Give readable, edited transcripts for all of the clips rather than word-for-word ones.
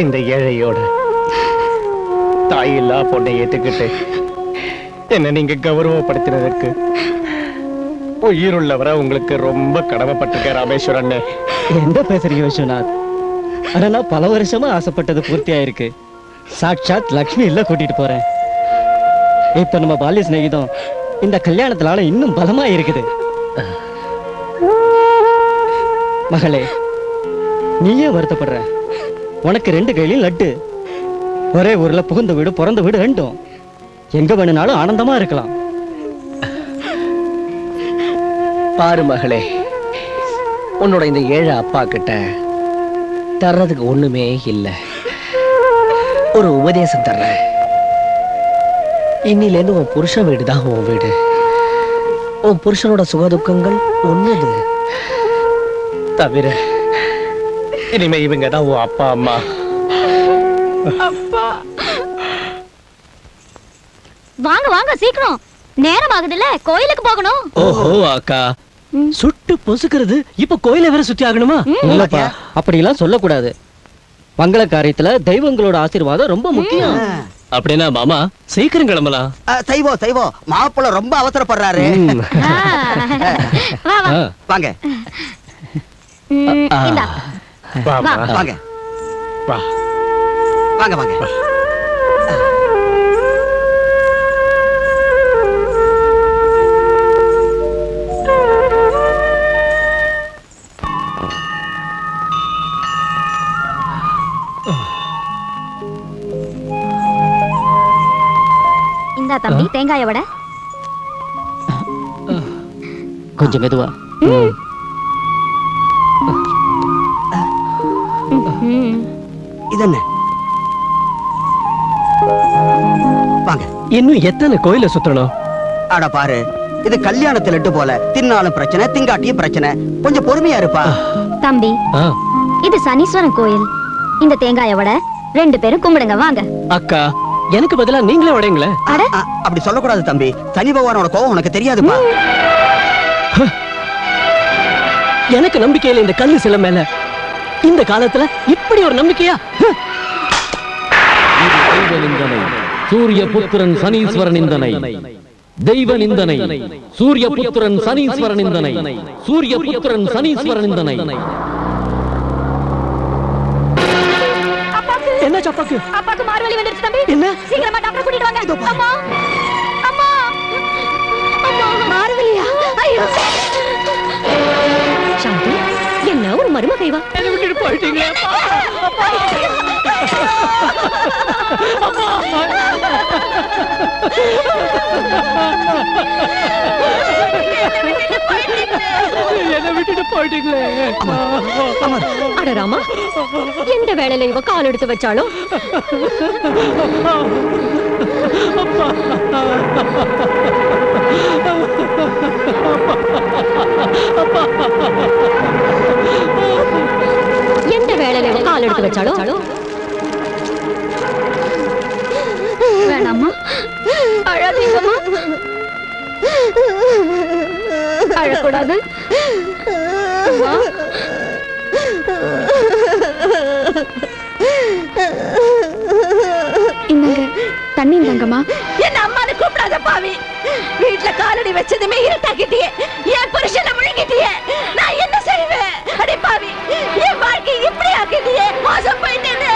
இந்த ஏழையோட தாயில்லா பொண்ணை ஏத்துக்கிட்டு என்ன நீங்க கௌரவப்படுத்தினதற்கு உயிருள்ளவரை உங்களுக்கு ரொம்ப கடமைப்பட்டிருக்க ராமேஸ்வரன். என்ன பேசுறீங்க விஸ்வநாத்? ஆனா நான் பல வருஷமா ஆசைப்பட்டது பூர்த்தி ஆயிருக்கு. சாட்சாத் லக்ஷ்மி இல்ல கூட்டிட்டு போறேன். இப்ப நம்ம பால்ய சிநேகிதம் இந்த கல்யாணத்தினால இன்னும் பலமா இருக்குது. மகளே, நீயே வருத்தப்படுற. உனக்கு 2 கையிலும் லட்டு. ஒரே ஊர்ல புகுந்த வீடு பிறந்த வீடு ரெண்டும். எங்க வேணும்னாலும் ஆனந்தமா இருக்கலாம். பாரு மகளே, உன்னோட இந்த ஏழை அப்பா கிட்ட தர்றதுக்கு ஒண்ணுமே இல்லை. ஒரு உபதேசம் தர்றேன். இன்னிலேருந்து உன் புருஷன் வீடு தான் உன் வீடு. உன் புருஷனோட சுகதுக்கங்கள் ஒண்ணுது தவிர இனிமே இவங்க தான் உன் அப்பா அம்மா. அப்பா வாங்க வாங்க, சீக்கிரம் நேரம் ஆகுதுல்ல, கோயிலுக்கு போகணும். ஓஹோ அக்கா, சுட்டு பொசுக்கிறது இப்ப கோயிலை வேற சுத்தி ஆகணுமா? இல்லப்பா, அப்படி எல்லாம் சொல்லக்கூடாது. மங்கள காரியத்துல தெய்வங்களோட ஆசீர்வாதம் ரொம்ப முக்கியம். அப்படின்னா மாமா சீக்கிரம் கிளம்பலாம். செய்வோம் செய்வோம். மாப்பிள்ள ரொம்ப அவசரப்படுறாரு. வாங்க வாங்க வாங்க வாங்க. இந்தா தம்பி, தேங்காய வடை. கொஞ்சம் மெதுவா. இதென்ன? வாங்க. இன்னும் எத்தனை கோயில சுத்தணும்? அட பாரு, இது கல்யாணத்து லட்டு போல. தின்னாலும் பிரச்சனை, திங்காட்டியும் பிரச்சனை. கொஞ்சம் பொறுமையா இருப்பா. தம்பி, இது சனீஸ்வரன் கோயில். இந்த தேங்காய வடை 2 பேரும் கும்பிடுங்க வாங்க. அக்கா, எனக்கு பதிலா நீங்களே உடைங்களே. அப்படி சொல்லக்கூடாது தம்பி. சனி பகவானோட கோவம் உனக்கு தெரியாதுப்பா. எனக்கு நம்பிக்கையில இந்த கல்லு சில மேல இந்த காலத்துல இப்படி ஒரு நம்பிக்கையா? தெய்வ நிந்தனை, சூரிய புத்திரன் சனீஸ்வரன் நிந்தனை. தெய்வ நிந்தனை, சூரிய புத்திரன் சனீஸ்வரன் நிந்தனை. சூரிய புத்திரன் சனீஸ்வரன் நிந்தனை. என்ன சப்பாக்கு? அப்பாக்கு மார்வலி வந்துருச்சு தம்பி. என்ன? சீக்கிரமா டாக்டர் கூட்டிட்டு வாங்க. அம்மா அம்மா அம்மா, மார்வலியா? ஐயோ சாந்தி, என்ன ஒரு மருமக இவ? என்ன விட்டுட்டு போயிட்டீங்களே. என்ன விட்டுட்டு போயிட்டீங்களே. அட ராமா, எந்த வேளையில இவ கால் எடுத்து வச்சாலும் எந்த வேளையில இவ கால் எடுத்து வச்சாலும் வேணாமா, அழாதீங்கம்மா. அழக்கூடாது. இந்தங்க தண்ணி இந்தங்கம்மா. என்ன அம்மானு கூப்பிடாத பாவி. வீட்டுல காலடி வச்சதுமே இருட்டாக்கிட்டியே. என் புருஷனை முழுங்கிட்டியே. நான் என்ன செய்வேன்? அடே பாவி, என் வாழ்க்கை இப்படி ஆக்கிட்டியே. மோசம் போயிட்டேனே.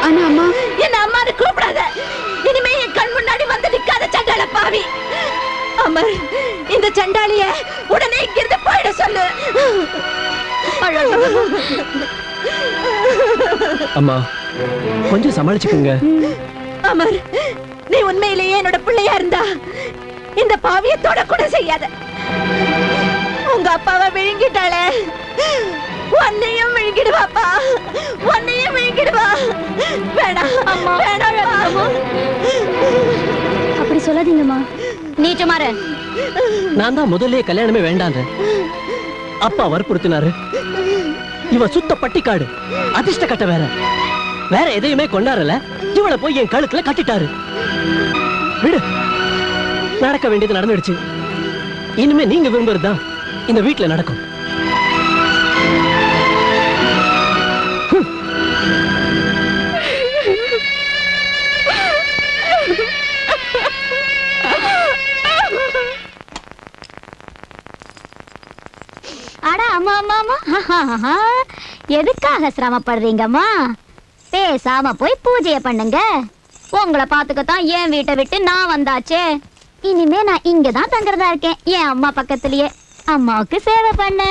ஆனா அம்மா, என்ன அம்மானு கூப்பிடாத. இனிமே என் கண் முன்னாடி வந்து நிக்காத சண்டாள பாவி. அமர், இந்த சண்டாளிய உடனே இங்கிருந்து போயிட சொல்லு. அம்மா, கொஞ்சம் சமாளிச்சுக்குங்க. அமர், நீ உண்மையிலேயே என்னோட பிள்ளையா இருந்தா இந்த பாவியத்தோட கூட செய்யாத. உங்க அப்பாவை விழுங்கிட்டாளே, உன்னையும் விழுங்கிடுவாப்பா. உன்னையும் விழுங்கிடுவா. வேணாம் அம்மா, வேணாம். அப்படி சொல்லாதீங்கம்மா. நீ சுமாரு. நான் தான் முதல்ல கல்யாணமே வேண்டான்ற. அப்பா வற்புறுத்தினாரு. இவ சுத்த பட்டிக்காடு, அதிர்ஷ்ட கட்ட வேற எதையுமே கொண்டாடல. இவளை போய் என் கழுத்துல கட்டிட்டாரு. விடு, நடக்க வேண்டியது நடந்துடுச்சு. இனிமே நீங்க விரும்புறதுதான் இந்த வீட்டுல நடக்கும். ஆஹா, எதுக்காக சிரமப்படுறீங்கம்மா? பேசாம போய் பூஜைய பண்ணுங்க. உங்களை பாத்துக்கத்தான் என் வீட்டை விட்டு நான் வந்தாச்சே. இனிமே நான் இங்கதான் தங்குறதா இருக்கேன், என் அம்மா பக்கத்துலயே. அம்மாவுக்கு சேவை பண்ண.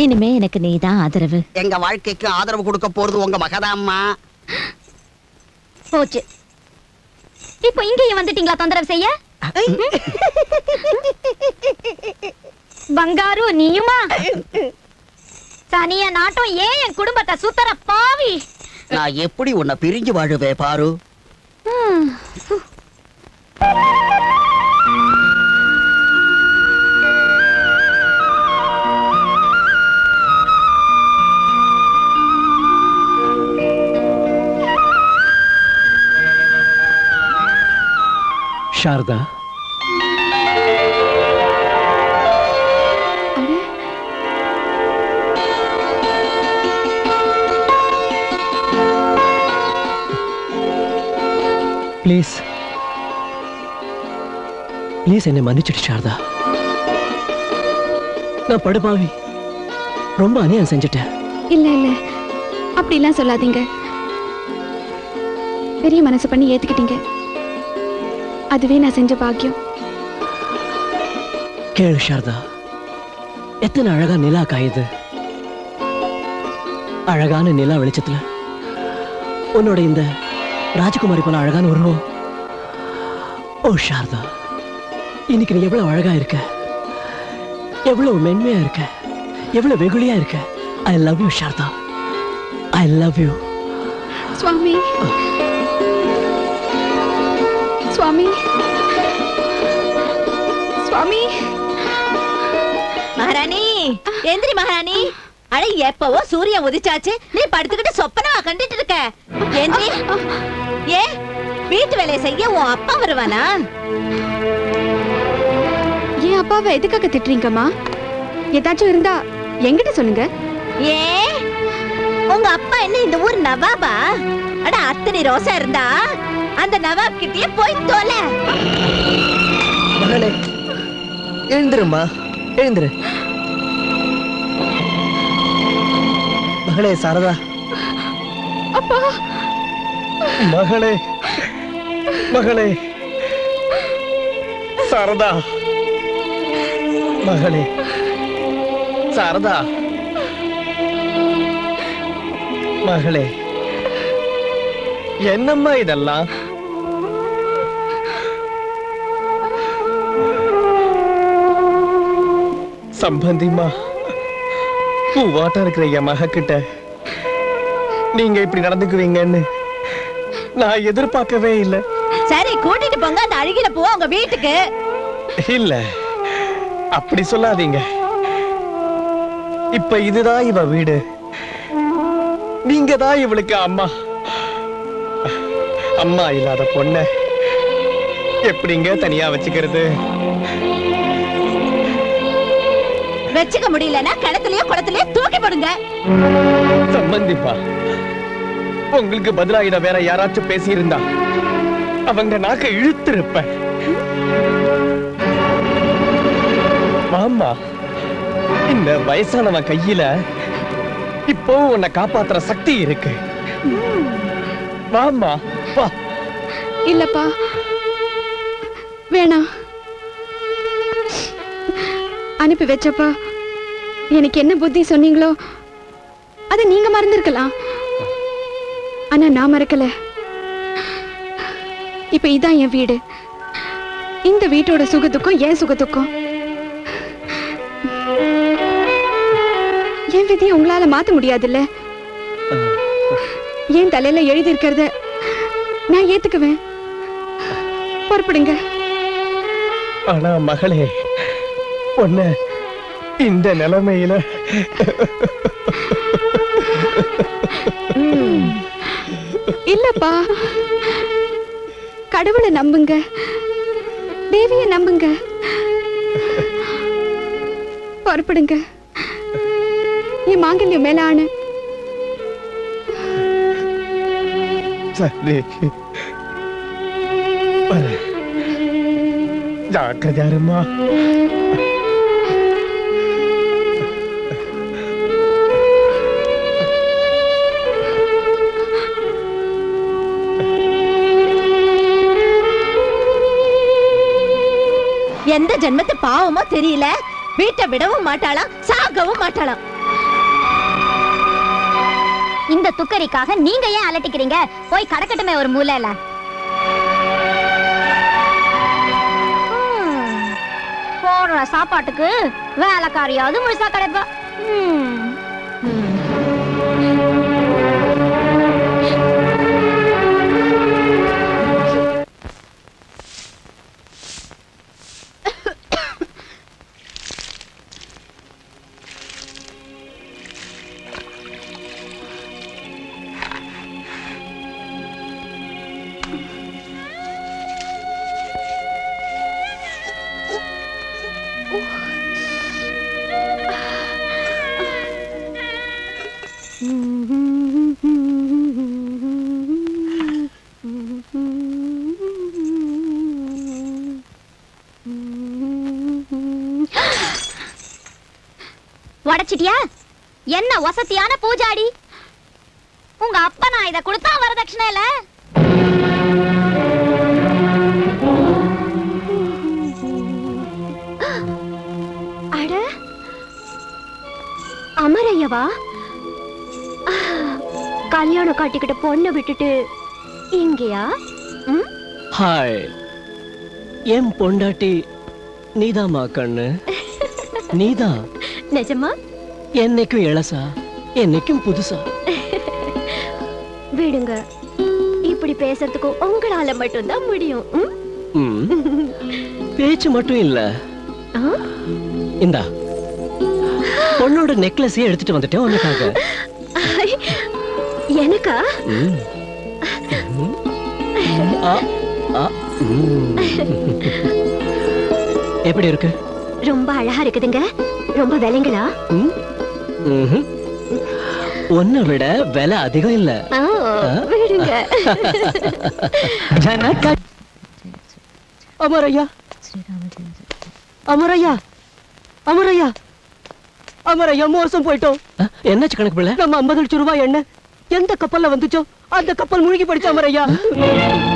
இனிமே எனக்கு நீதான் ஆதரவு. எங்க வாழ்க்கைக்கு ஆதரவு கொடுக்க போறது உங்க மகதாம்மா. போச்சு. இப்போ இங்கேயும் வந்துட்டீங்களா தொந்தரவு செய்ய? பங்காரு நீயுமா? சனிய நாட்டம் ஏன் என் குடும்பத்தை சுத்தர பாவி. நான் எப்படி உன்னை பிரிஞ்சு வாழுவே பாரு. சாரதா, ப்ளீஸ் ப்ளீஸ் என்னை மன்னிச்சிடு சாரதா. நான் படுபாவி, ரொம்ப அநியாயம் செஞ்சுட்டேன். இல்ல இல்ல, அப்படிலாம் சொல்லாதீங்க. பெரிய மனசு பண்ணி ஏத்துக்கிட்டீங்க, அதுவே நான் செஞ்ச பாக்கியம். கேளு சாரதா, எத்தனை அழகா நிலா காயுது. அழகான நிலா வெளிச்சத்துல உன்னோட இந்த ராஜகுமாரி போல அழகான உருவம். ஓ சாரதா, இன்னைக்கு நீ எவ்வளவு அழகா இருக்க, எவ்வளவு மென்மையா இருக்க, எவ்வளவு வெகுளியா இருக்க. I love you Sarada, I love you. சுவாமி சுவாமி சுவாமி. மகாராணி எந்திரி மகாராணி. அட எப்பவோ சூரியன் உதிச்சாச்சு, நீ படுத்துக்கிட்டு சொப்பனமா கண்டுட்டு இருக்க. எந்திரி. ஏ வீட்டு வேலையை செய்ய உன் அப்பா வருவானா? என் அப்பாவை எதுக்காக திட்டுறீங்கம்மா? ஏதாச்சும் இருந்தா என்கிட்ட சொல்லுங்க. ஏ உங்க அப்பா என்ன இந்த ஊர் நவாபா? அட அத்தனை ரோசா இருந்தா அந்த நவாப் கிட்டயே போய் தொலை. மகளே எழுந்துருமா, எழுந்துரு. மகளே சாரதா. அப்பா. மகளே மகளே சாரதா. மகளே சாரதா. மகளே என்னம்மா இதெல்லாம்? சம்பந்திமா, பூவாட்டம் இருக்கிற என் மக கிட்ட நீங்க இப்படி நடந்துக்குவீங்கன்னு நான் எதிர்பார்க்கவே இல்லை. சரி கூட்டிட்டு போங்க அந்த அழுகின பூ உங்க வீட்டுக்கு. இல்ல அப்படி சொல்லாதீங்க. இப்ப இதுதான் இவ வீடு, நீங்க தான் இவளுக்கு அம்மா. அம்மா இல்லாத பொண்ண எப்படிங்க தனியா வச்சுக்கிறது? வச்சுக்க முடியலன்னா கிணத்துலயோ குளத்துலயோ தூக்கி போடுங்க. சம்பந்திப்பா, உங்களுக்கு பதிலா இத வேற யாராச்சும் பேசி இருந்தா அவங்க நாக்க இழுத்திருப்ப. மாமா, இந்த வயசானவன் கையில இப்போ உன்னை காப்பாத்துற சக்தி இருக்கு. வாமா வா. இல்லப்பா வேணாம். அனுப்பி வச்சப்பா எனக்கு என்ன புத்தி சொன்னீங்களோ அதை நீங்க மறந்துருக்கலாம். ஆனா நான் மறக்கல. இப்ப இதான் என் வீடு. இந்த வீட்டோட சுகத்துக்கும் என் சுகத்துக்கும் என் விதியை உங்களால மாத்த முடியாதுல்ல. என் தலையில எழுதி இருக்கிறத நான் ஏத்துக்குவேன். பொறுப்படுங்க. ஆனா மகளே, உன்னை இந்த நிலைமையில இல்லப்பா, கடவுளை நம்புங்க, தேவியை நம்புங்க. பொறுப்படுங்க. என் மாங்கல்யம் மேல ஆணு. சரி, ஜாக்கிரதையா இருமா. எந்த ஜென்மத்து பாவமோ தெரியல, வீட்டை விடவும் மாட்டாளாம், சாகவும் மாட்டாளாம். இந்த துக்கரிக்காக நீங்க ஏன் அலட்டிக்கிறீங்க? போய் கடக்கட்டுமே ஒரு மூலையில. போடுற சாப்பாட்டுக்கு வேலைக்காரியாவது முழுசா கிடைப்பா. உடைச்சிட்டியா? என்ன வசதியான பூஜாடி! உங்க அப்பா நான் இத கொடுத்தா வரதட்சணை இல்ல. அட அமரையவா, கல்யாணம் காட்டிக்கிட்ட பொண்ணை விட்டுட்டு இங்கயா? ஹாய், என் பொண்டாட்டி நீதாமா கண்ணு, நீதான். நிஜமா? என்னைக்கும் இளசா, என்னைக்கும் புதுசா. விடுங்க, இப்படி பேசுறதுக்கு உங்களால மட்டும்தான் முடியும். பேச்சு மட்டும் இல்ல, இந்தா பொண்ணோட நெக்லஸையே எடுத்துட்டு வந்துட்டேன் உனக்காக. எனக்கா? எப்படி இருக்கு? ரொம்ப அழகா இருக்குதுங்க. ரொம்ப விலைங்களா? ஒன்ன விட விலை அதிகம் இல்ல. விடுங்க. அமரையா, அமரையா, அமரையா, அமரையா, மோசம் போயிட்டோம். என்னாச்சு கணக்கு பிள்ளை? நம்ம 50 லட்சம் ரூபாய் எண்ணெய் எந்த கப்பல்ல வந்துச்சோ அந்த கப்பல் மூழ்கி போயிடுச்சு அமரையா.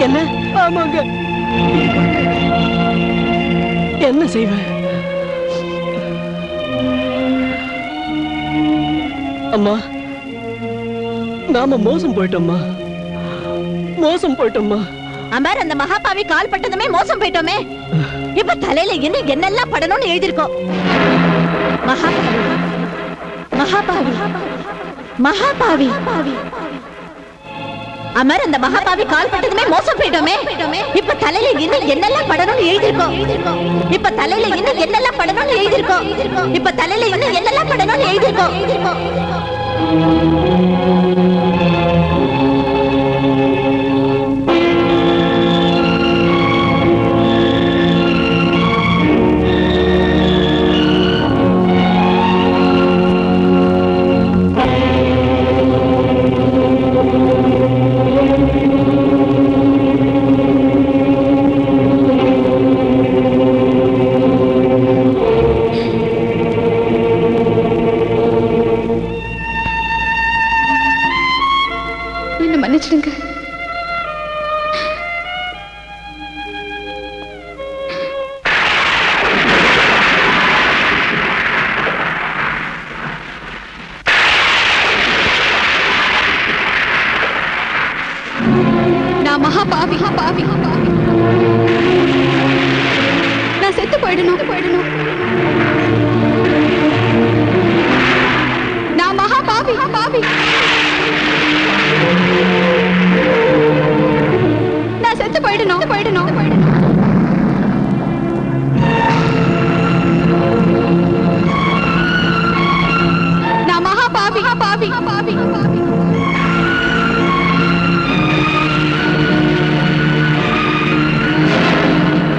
என்ன? ஆமாங்க. என்ன செய்வேன்? அம்மா, நாம மோசம் போயிட்டோம்மா, மோசம் போயிட்டோம்மா. அமர், அந்த மகாபாவி கால் பட்டதுமே மோசம் போயிட்டோமே. இப்ப தலையில இன்னும் என்னெல்லாம் படணும்னு எழுதிருக்கோம். மகாபாவி, மகாபாவி, மகாபாவி. அமர், அந்த மகாபாவி கால் பட்டதுமே மோசம் போயிட்டோமே. இப்ப தலையில இன்னும் என்னெல்லாம் படணும்னு எழுதிருக்கோம். இப்ப தலையில இன்னும் என்னெல்லாம் படணும்னு எழுதிருக்கோம். இப்ப தலையில இன்னும் என்னெல்லாம் படணும்னு எழுதிருக்கோம். மன்னிச்சிடுங்க. நான் மகாபாவி, பாவி, நான் செத்து போயிடணும். நான் மகாபாவி, பாவி, நான் செத்து போயிடணும். நான் மகாபாவி, பாவி,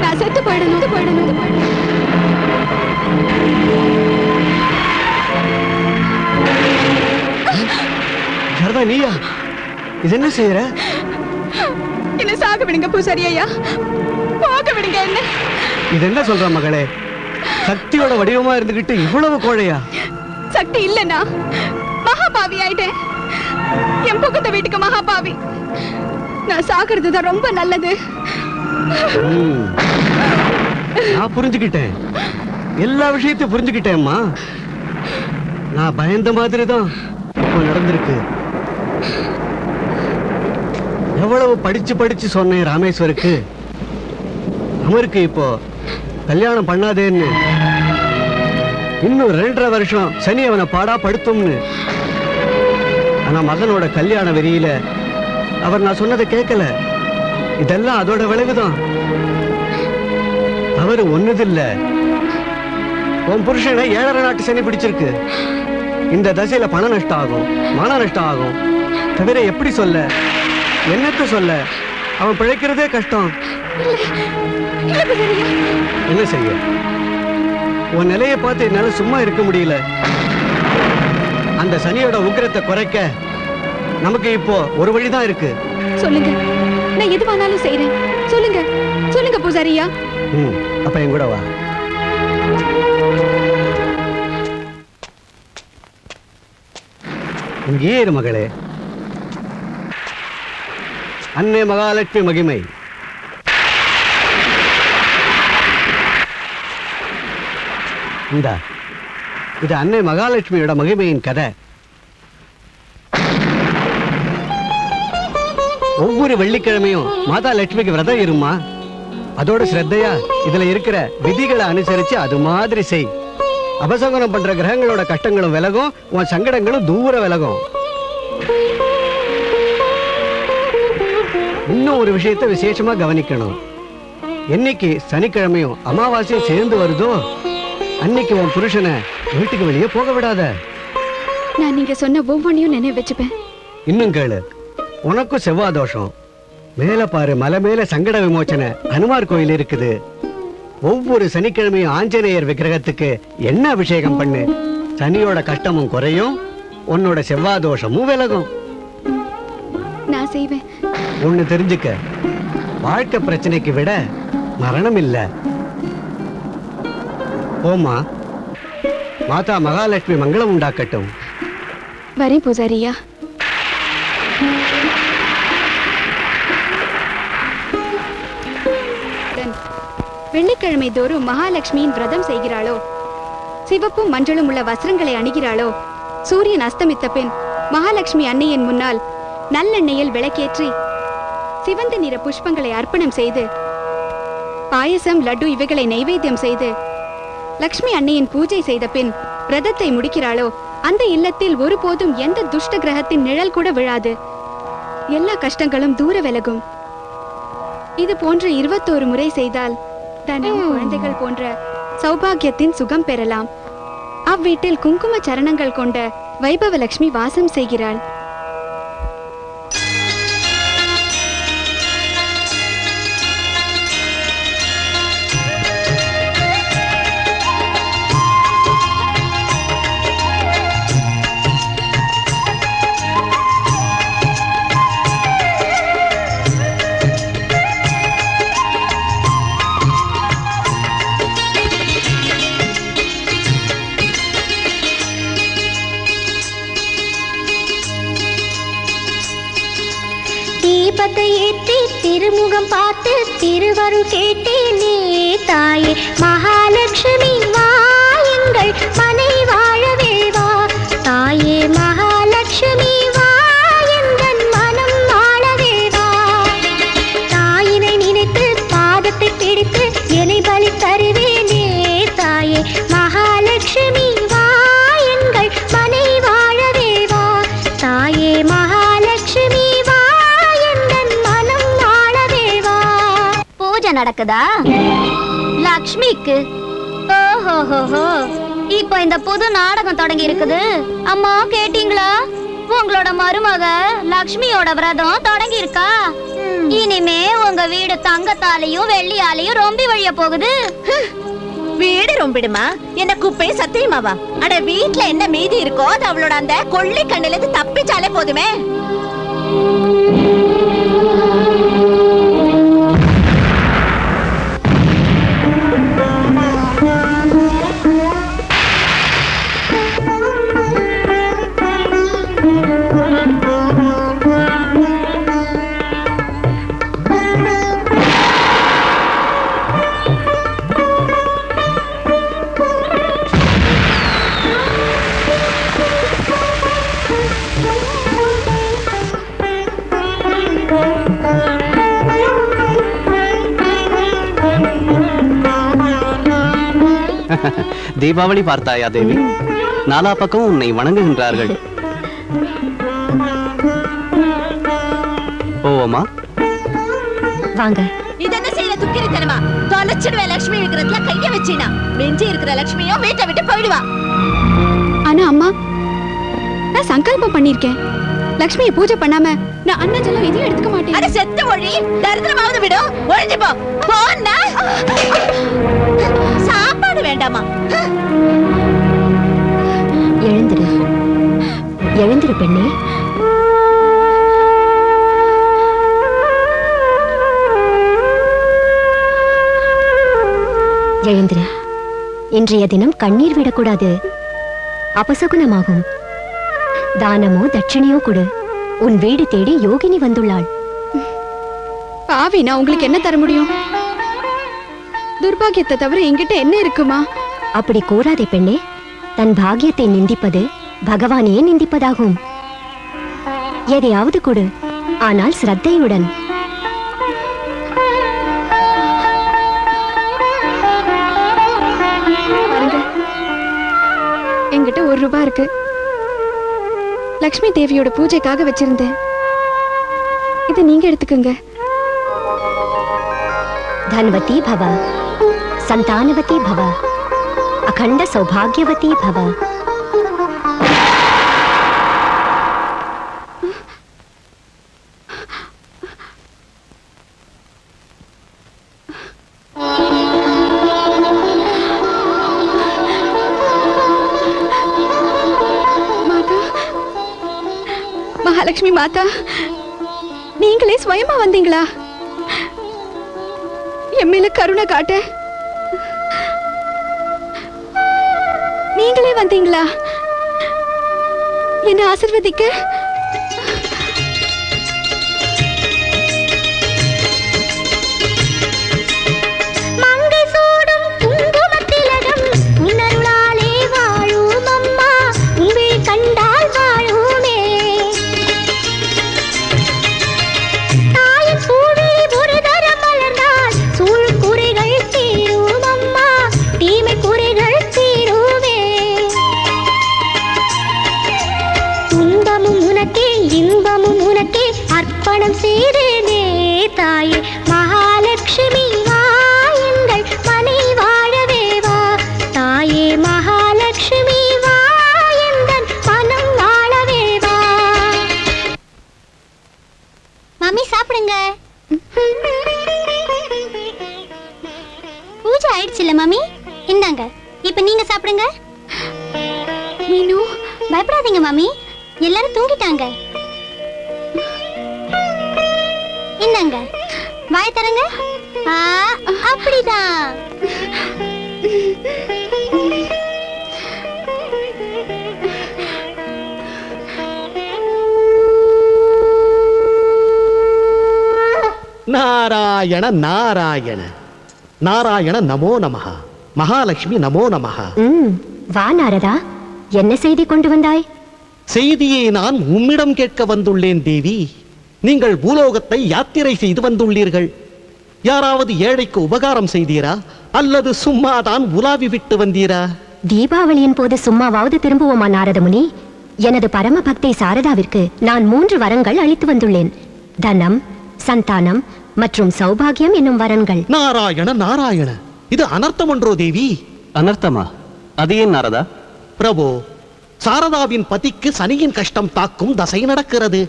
நான் செத்து போயிடணும். நீயா இது என்ன செய்யற? என்ன சாக விடுங்க பூசாரி ஐயா, போக விடுங்க. என்ன இது என்ன சொல்ற மகளே? சக்தியோட வடிவமா இருந்துகிட்டு இவ்வளவு கோழையா? சக்தி இல்லனா மகாபாவி ஆயிட்டேன். என் பக்கத்து வீட்டுக்கு மகாபாவி. நான் சாகிறது தான் ரொம்ப நல்லது. நான் புரிஞ்சுக்கிட்டேன், எல்லா விஷயத்தையும் புரிஞ்சுக்கிட்டேன்மா. நான் பயந்த மாதிரி தான் இப்போ நடந்திருக்கு. எவ்வளவு படிச்சு படிச்சு சொன்னேன் ராமேஸ்வருக்கு, அமருக்கு இப்போ கல்யாணம் பண்ணாதேன்னு. இன்னும் 2.5 வருஷம் சனி அவனை பாடா படுத்தும்னு. ஆனா மகனோட கல்யாண வெறியில அவர் நான் சொன்னதை கேட்கல. இதெல்லாம் அதோட விளைவுதான். அவரு ஒண்ணுதில்ல, உன் புருஷனை 7.5 நாட்டு சனி பிடிச்சிருக்கு. இந்த தசையில பண நஷ்டம் ஆகும், மான நஷ்டம் ஆகும். தவிர எப்படி சொல்ல, என்னத்த சொல்ல? அவன் பிழைக்கிறதே கஷ்டம். என்ன செய்ய? உன் நிலையை பார்த்து என்னால சும்மா இருக்க முடியல. அந்த சனியோட உக்கிரத்தை குறைக்க நமக்கு இப்போ ஒரு வழிதான் இருக்கு. சொல்லுங்க, நான் எது வேணாலும் செய்றேன். சொல்லுங்க சொல்லுங்க பூசாரியா. அப்ப என் கூட வா. இங்கே இரு மகளே. அன்னை மகாலட்சுமி மகிமை. இந்தா, இது அன்னை மகாலட்சுமியோட மகிமையின் கதை. ஒவ்வொரு வெள்ளிக்கிழமையும் மாதா லட்சுமிக்கு விரதம் இருமா. அதோட ஸ்ரத்தையா இதுல இருக்கிற விதிகளை அனுசரிச்சு அது மாதிரி செய். அபசகுனம் பண்ற கிரகங்களோட கஷ்டங்களும் விலகும், உன் சங்கடங்களும் தூர விலகும். இன்னும் ஒரு விஷயத்தை விசேஷமா கவனிக்கணும். என்னைக்கு சனிக்கிழமையும் அமாவாசையும் சேர்ந்து வருதோ அன்னைக்கு உன் புருஷனை வீட்டுக்கு வெளியே போக விடாத. நான் நீங்க சொன்ன ஒவ்வொன்றையும் நினைவு வச்சுப்பேன். இன்னும் கேளு, உனக்கும் செவ்வாய் தோஷம். மேல பாரு, மலை மேல சங்கட விமோச்சன ஹனுமார் கோயில் இருக்குது. ஒவ்வொரு சனிக்கிழமையும் ஆஞ்சநேயர் விக்கிரகத்துக்கு என்ன அபிஷேகம் பண்ணு. சனியோட கஷ்டமும் குறையும், உன்னோட செவ்வாய் தோஷமும் விலகும். நான் செய்வேன். ஒண்ணு தெரிஞ்சுக்க, வாழ்க்கை பிரச்சனைக்கு விட மரணம் இல்ல. போமா, மாதா மகாலட்சுமி மங்களம் உண்டாக்கட்டும். வரேன் பூசாரியா. வெள்ளிக்கிழமை தோறும் மகாலட்சுமியின் விரதம் செய்கிறாளோ, சிவப்பும் மஞ்சளும் உள்ள வஸ்திரங்களை அணிகிறாளோ, சூரியன் அஸ்தமித்த பின் மகாலட்சுமி அன்னையின் முன்னால் நல்லெண்ணெயில் விளக்கேற்றி சிவந்த நிற புஷ்பங்களை அர்ப்பணம் செய்து பாயசம் லட்டு இவைகளை நைவேத்தியம் செய்து லக்ஷ்மி அன்னையின் பூஜை செய்த பின் விரதத்தை முடிக்கிறாளோ, அந்த இல்லத்தில் ஒருபோதும் எந்த துஷ்ட கிரகத்தின் நிழல் கூட விழாது. எல்லா கஷ்டங்களும் தூர விலகும். இது போன்ற 21 முறை செய்தால் தனம் குழந்தைகள் போன்ற சௌபாகியத்தின் சுகம் பெறலாம். அவ்வீட்டில் குங்கும சரணங்கள் கொண்ட வைபவலட்சுமி வாசம் செய்கிறாள். தீபத்தை ஏற்றி திருமுகம் பார்த்து திருவருள் கேட்டேனே தாயே மகாலட்சுமி வா எங்கள் மனை வாழவே வா. தாயே மகாலட்சுமி வா எங்கள் மனம் வாழவே வா. தாயினை நினைத்து பாதத்தை பிடித்து என்னை பலி தருவேனே தாயே மகாலட்சுமி வா எங்கள் மனை வாழவே வா. தாயே மகாலட்சுமி நடக்குதா லக்ஷ்மிக்கு? ஓஹோஹோ, இப்போ இந்த புது நாடகம் தொடங்கி இருக்குது. அம்மா கேட்டீங்களா? உங்களோட மருமக லக்ஷ்மியோட விரதம் தொடங்கி இருக்கா. இனிமே உங்க வீடு தங்கத்தாலையும் வெள்ளியாலையும் ரொம்பி வழிய போகுது. வீடு ரொம்பிடுமா? என்ன குப்பை சத்தியமாவா? அட வீட்ல என்ன மீதி இருக்கோ அது அவளோட அந்த கொள்ளி கண்ணுல இருந்து தப்பிச்சாலே போதுமே. தீபாவளி பார்த்தாயா தேவி? நாலா பக்கம் உன்னை வணங்குகின்றார்கள். போவோமா? வாங்க. இது என்ன செய்யற துக்கிரித்தனமா? தொலைச்சிடுவேன் லட்சுமி விக்கிரத்துல கைய வச்சினா மிஞ்சி இருக்கிற லட்சுமியும் வீட்டை விட்டு போயிடுவா. ஆனா அம்மா, நான் சங்கல்பம் பண்ணிருக்கேன். லக்ஷ்மியை பூஜை பண்ணாம நான் அண்ணன் சொல்ல இதையும் எடுத்துக்க மாட்டேன். அட செத்து ஒழி, தரித்திரமாவது விடும். ஒழிஞ்சு போ. போன்னா சாப்பாடு வேண்டாமா? எழுந்திரு, எழுந்திரு பெண்ணே. எழுந்திரு. இன்றைய தினம் கண்ணீர் விடக்கூடாது, அபசகுனமாகும். தானமோ தட்சணையோ கொடு. உன் வீடு தேடி யோகினி வந்துள்ளாள். பாவி, நான் உங்களுக்கு என்ன தர முடியும்? துர்பாகியத்தை தவிர என்கிட்ட என்ன இருக்குமா? அப்படி கூறாதே பெண்ணே. தன் பாக்கியத்தை நிந்திப்பது பகவானையே நிந்திப்பதாகும். எதையாவது கொடு, ஆனால் சிரத்தையுடன். என்கிட்ட 1 ரூபாய் இருக்கு. லக்ஷ்மி தேவியோட பூஜைக்காக வச்சிருந்தேன். இதை நீங்க எடுத்துக்கங்க. धनवती भव, संतानवती भव, अखंड सौभाग्यवती भव. மாதா, மகாலட்சுமி மாதா, நீங்களே ஸ்வயமா வந்தீங்களா? என் மேல கருணை காட்ட நீங்களே வந்தீங்களா? என்ன ஆசீர்வதிக்க? மங்கை சூடும் குங்குமத்திலகம் உன்னருளாலே வாழும் அம்மா, உன்னை கண்டால் வாழுமே. தாயின் பூவிழி ஒரு தரம் மலர்ந்தால் சூழ் குறைகள் தீரும் அம்மா, தீமை குறைகள் தீருமே. துன்பமும் உனக்கே இன்பமும் உனக்கே அர்ப்பணம் செய்தேனே தாயே மகாலட்சுமி வா, எங்கள் மனை வாழவே வா. தாயே மகாலட்சுமி வா, எங்கள் மனம் வாழவே வா. மாமி சாப்பிடுங்க. பூஜை ஆயிடுச்சுல்ல மாமி, இந்தாங்க. இப்ப நீங்க சாப்பிடுங்க. மீனு, பயப்படாதீங்க மாமி, எல்லாரும் தூங்கிட்டாங்க. இந்தாங்க, வாய் தரங்க. அப்படிதான். நாராயண நாராயண நாராயண நமோ நமஹ, மகாலட்சுமி நமோ நமஹ. வா நாரதா, என்ன செய்தி கொண்டு வந்தாய்? செய்தியை நான் உம்மிடம் கேட்க வந்துள்ளேன் தேவி. நீங்கள் பூலோகத்தை யாத்திரை செய்து வந்துள்ளீர்கள். யாராவது ஏழைக்கு உபகாரம் செய்தீரா, அல்லது சும்மா தான் உலாவி விட்டு வந்தீரா? தீபாவளியின் போது சும்மாவாவது திரும்புவோமா நாரதமுனி? எனது பரம பக்தை சாரதாவிற்கு நான் 3 வரங்கள் அளித்து வந்துள்ளேன். தனம், சந்தானம் மற்றும் சௌபாகியம் என்னும் வரங்கள். நாராயண நாராயண, இது அனர்த்தம் ஒன்றோ தேவி? அனர்த்தமா? அது ஏன் நாரதா? பிரபு, சாரதாவின் பதிக்கு சனியின் கஷ்டம் தாக்கும் தசை நடக்கிறது.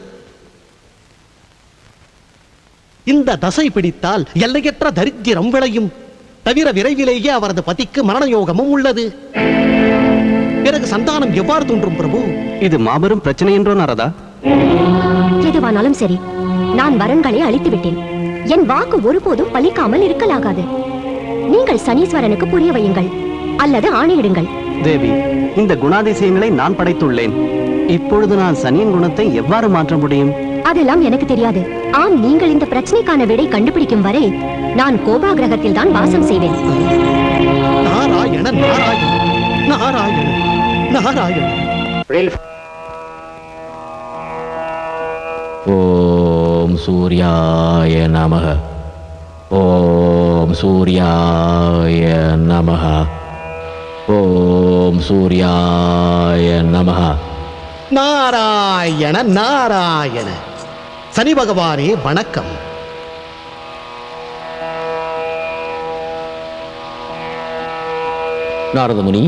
இந்த தசை பிடித்தால் எல்லையற்ற தரித்திரம் விளையும். தவிர விரைவிலேயே அவரது பதிக்கு மரண யோகமும் உள்ளது. பிறகு சந்தானம் எவ்வாறு தோன்றும் பிரபு? இது மாபெரும் பிரச்சனை என்றோ நாரதா? எதுவானாலும் சரி, நான் வரன்களை அளித்து விட்டேன். என் வாக்கு ஒருபோதும் பலிக்காமல் இருக்கலாகாது. நீங்கள் சனீஸ்வரனுக்கு புரிய வையுங்கள், அல்லது ஆணையிடுங்கள். தேவி, இந்த குணாதிசயங்களை நான் படைத்துள்ளேன். இப்பொழுது நான் சனியின் குணத்தை எவ்வாறு மாற்ற முடியும்? அதெல்லாம் எனக்கு தெரியாது. ஆம், நீங்கள் இந்த பிரச்சனைக்கான விடை கண்டுபிடிக்கும் வரை நான் கோபாகிரகத்தில் தான் வாசம் செய்வேன். நாராயண நாராயண நாராயண நாராயண. ஓம் சூர்யாய நமः. ஓம் சூர்யாய நமः. ஓம் சூர்யாய நமः. நாராயண நாராயண. சனி பகவானே வணக்கம். நாரத முனி,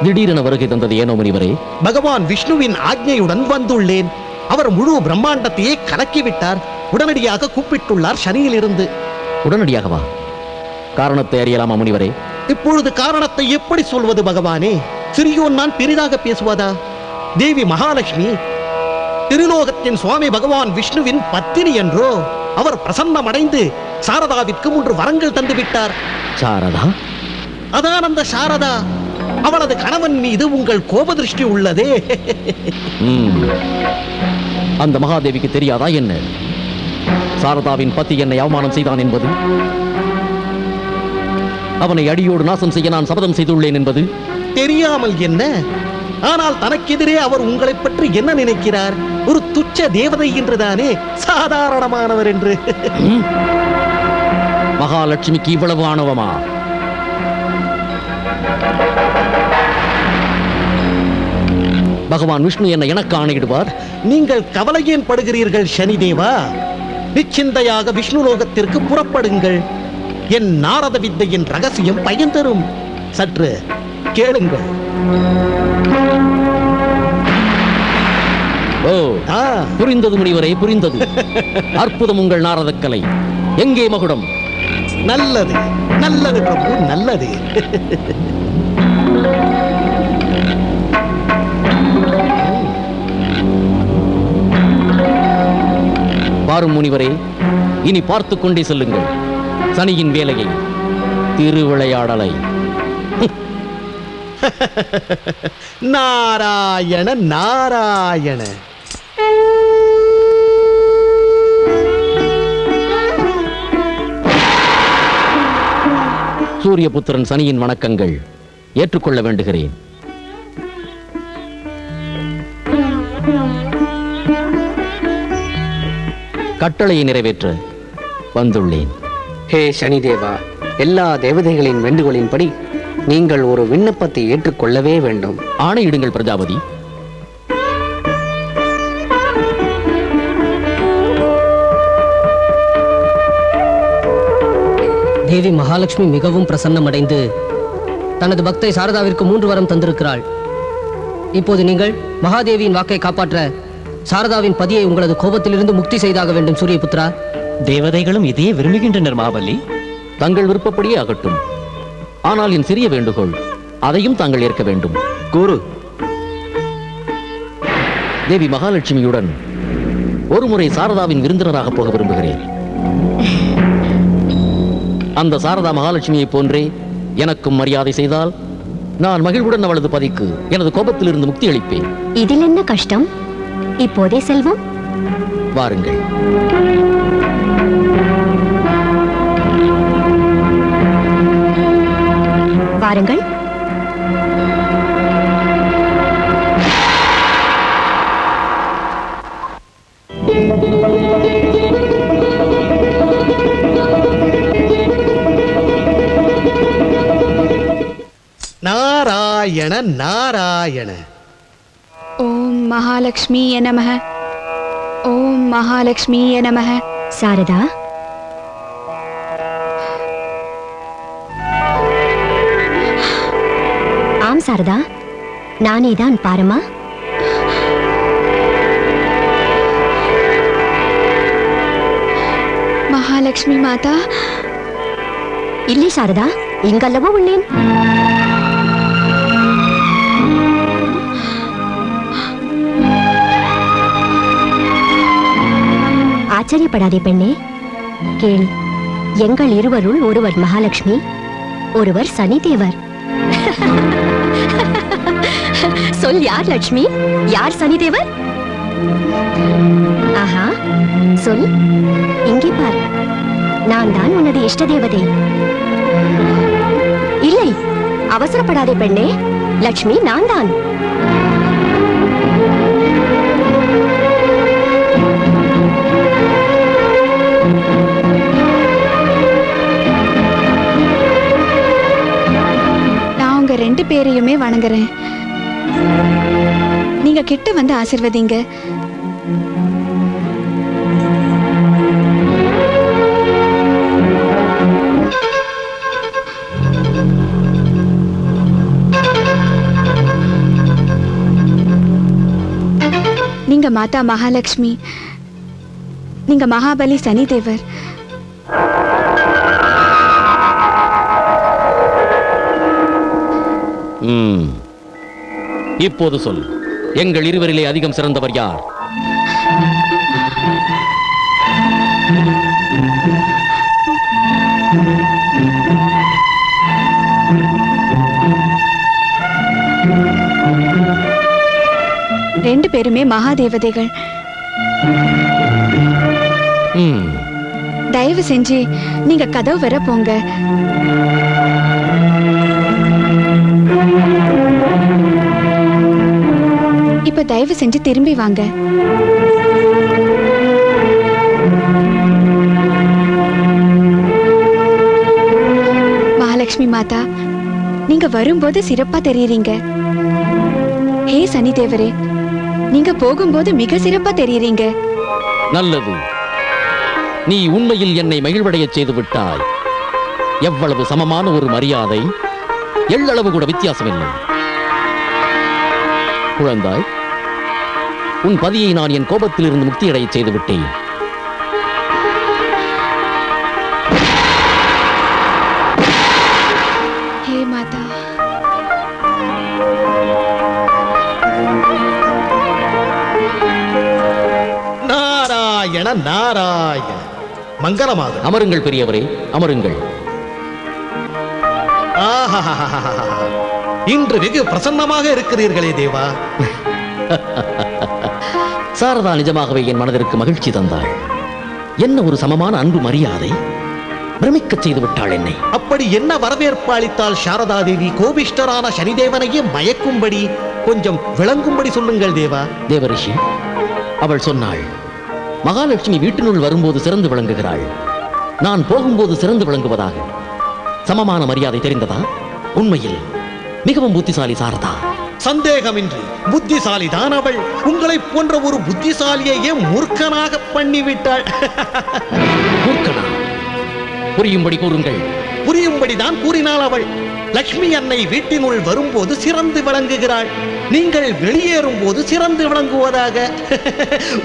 திடீரென வருகை தந்தது ஏனோ முனிவரே? பகவான் விஷ்ணுவின் ஆக்ஞையுடன் வந்துள்ளேன். அவர் முழு பிரம்மாண்டத்தையே கலக்கிவிட்டார். உடனடியாக கூப்பிட்டுள்ளார் சனியிலிருந்து. உடனடியாகவா? காரணத்தை அறியலாமா முனிவரே? இப்பொழுது காரணத்தை எப்படி சொல்வது பகவானே? சிறியோன் நான் பெரிதாக பேசுவதா? தேவி மகாலட்சுமி திருலோகத்தின் சுவாமி பகவான் விஷ்ணுவின் பத்தினி என்றோ. அவர் பிரசன்னமடைந்து சாரதாவிற்கு 3 வரங்கள் தந்து விட்டார். சாரதா? அதான் அந்த சாரதா. அவளது கணவன் மீது உங்கள் கோபதிருஷ்டி உள்ளதே. அந்த மகாதேவிக்கு தெரியாதா என்ன சாரதாவின் பத்தி என்னை அவமானம் செய்தான் என்பது? அவனை அடியோடு நாசம் செய்ய நான் சபதம் செய்துள்ளேன் என்பது? தெரியாமல் என்ன? ஆனால் தனக்கெதிரே அவர் உங்களை பற்றி என்ன நினைக்கிறார்? ஒரு துச்ச தேவதை என்றுதானே, சாதாரணமானவர் என்று. மகாலட்சுமிக்கு இவ்வளவு ஆணவமா? பகவான் விஷ்ணு என்னை எனக்கு ஆணையிடுவார். நீங்கள் கவலையேன் படுகிறீர்கள் சனிதேவா? நிச்சிந்தையாக விஷ்ணு லோகத்திற்கு புறப்படுங்கள். என் நாரத வித்தையின் ரகசியம் பயன் தரும். சற்று கேளுங்கள். ஓ, புரிந்தது முனிவரே, புரிந்தது. அற்புதம் உங்கள் நாரதக்கலை. எங்கே மகுடம்? நல்லது நல்லது பிரபு, நல்லது. பாரும் முனிவரே, இனி பார்த்துக் கொண்டே செல்லுங்கள் சனியின் வேலையை, திருவிளையாடலை. நாராயண நாராயண. சூரியபுத்திரன் சனியின் வணக்கங்கள் ஏற்றுக்கொள்ள வேண்டுகிறேன். கட்டளையை நிறைவேற்ற வந்துள்ளேன். ஹே சனிதேவா, எல்லா தேவதைகளின் வேண்டுகோளின்படி நீங்கள் ஒரு விண்ணப்பத்தை ஏற்றுக்கொள்ளவே வேண்டும். ஆணையிடுங்கள் பிரஜாபதி. தேவி மகாலட்சுமி மிகவும் பிரசன்னமடைந்து தனது பக்தை சாரதாவிற்கு 3 வரம் தந்திருக்கிறாள். இப்போது நீங்கள் மகாதேவியின் வாக்கை காப்பாற்ற சாரதாவின் பதியை உங்களது கோபத்திலிருந்து முக்தி செய்தாக வேண்டும் சூரியபுத்திரா. தேவதைகளும் இதையே விரும்புகின்றனர் மாவல்லி. தங்கள் விருப்பப்படியே ஆகட்டும். ஆனால் என் சிறிய வேண்டுகோள், அதையும் தாங்கள் ஏற்க வேண்டும். கூறு. தேவி மகாலட்சுமியுடன் ஒருமுறை சாரதாவின் விருந்தினராக போக விரும்புகிறேன். அந்த சாரதா மகாலட்சுமியை போன்றே எனக்கும் மரியாதை செய்தால் நான் மகிழ்வுடன் அவளது பதிக்கு எனது கோபத்திலிருந்து முக்தி அளிப்பேன். இதில் என்ன கஷ்டம்? இப்போதே செல்வோம். வாருங்கள். வாருங்கள். நாராயண நாராயண. ஓம் மகாலட்சுமியே நமः. ஓம் மகாலட்சுமியே நமः. சாரதா, ஆம் சாரதா, நானேதான். பாரமா. மகாலட்சுமி மாதா. இல்லை சாரதா, இங்கல்லவோ உள்ளேன். ஆச்சரியப்படாதே பெண்ணே, கேள். எங்கள் இருவருள் ஒருவர் மகாலட்சுமி, ஒருவர் சனிதேவர். சொல், யார் லட்சுமி, யார் சனிதேவர்? ஆஹா, சொல். இங்கே பார், நான் தான் உனது இஷ்ட தேவதை. இல்லை, அவசரப்படாதே பெண்ணே, லட்சுமி நான் தான். 2 பேரையுமே வணங்குறேன். நீங்க கிட்ட வந்து ஆசிர்வதிங்க. நீங்க மாதா மகாலட்சுமி, நீங்க மகாபலி சனிதேவர். இப்போது சொல், எங்கள் இருவரிலே அதிகம் சிறந்தவர் யார்? ரெண்டு பேருமே மகாதேவதைகள். தயவு செஞ்சு நீங்க கதவு வர போங்க. இப்ப தயவு செஞ்சு திரும்பி வாங்க. மகாலட்சுமி மாதா, நீங்க வரும்போது சிறப்பா தெரியுறீங்க. ஹே சனிதேவரே, நீங்க போகும்போது மிக சிறப்பா தெரியுறீங்க. நல்லது, நீ உண்மையில் என்னை மகிழ்வடைய செய்து விட்டாய். எவ்வளவு சமமான ஒரு மரியாதை, எள்ளளவு கூட வித்தியாசமில்லை. குழந்தாய், உன் பதியை நான் என் கோபத்திலிருந்து முக்தியடைய செய்து விட்டேன். ஹே மாதா. நாராயண நாராயண, மங்களமாக. அமருங்கள் பெரியவரே, அமருங்கள். இன்று வெகு பிரசன்னமாக இருக்கிறீர்களே தேவா. சாரதா நிஜமாகவே என் மனதிற்கு மகிழ்ச்சி தந்தாள். என்ன ஒரு சமமான அன்பு மரியாதை, பிரமிக்கச் செய்து விட்டாள் என்னை. அப்படி என்ன வரவேற்பு அளித்தால் சாரதா தேவி? கோபிஷ்டரான சனிதேவனையே மயக்கும்படி, கொஞ்சம் விளங்கும்படி சொல்லுங்கள் தேவா. தேவரிஷி, அவள் சொன்னாள், மகாலட்சுமி வீட்டினுள் வரும்போது சிறந்து விளங்குகிறாள், நான் போகும்போது சிறந்து விளங்குவதாக. சமமான மரியாதை தெரிந்ததா? உண்மையில் மிகவும் புத்திசாலி சாரதா. சந்தேகமின்றி புத்திசாலி தான் அவள். உங்களை போன்ற ஒரு புத்திசாலியையே மூர்க்கனாக பண்ணிவிட்டாள். மூர்க்கனா? புரியும்படி கூறுங்கள். புரியும்படிதான் கூறினாள் அவள். லக்ஷ்மி அன்னை வீட்டினுள் வரும்போது சிறந்து விளங்குகிறாள், நீங்கள் வெளியேறும் போது சிறந்து விளங்குவதாக.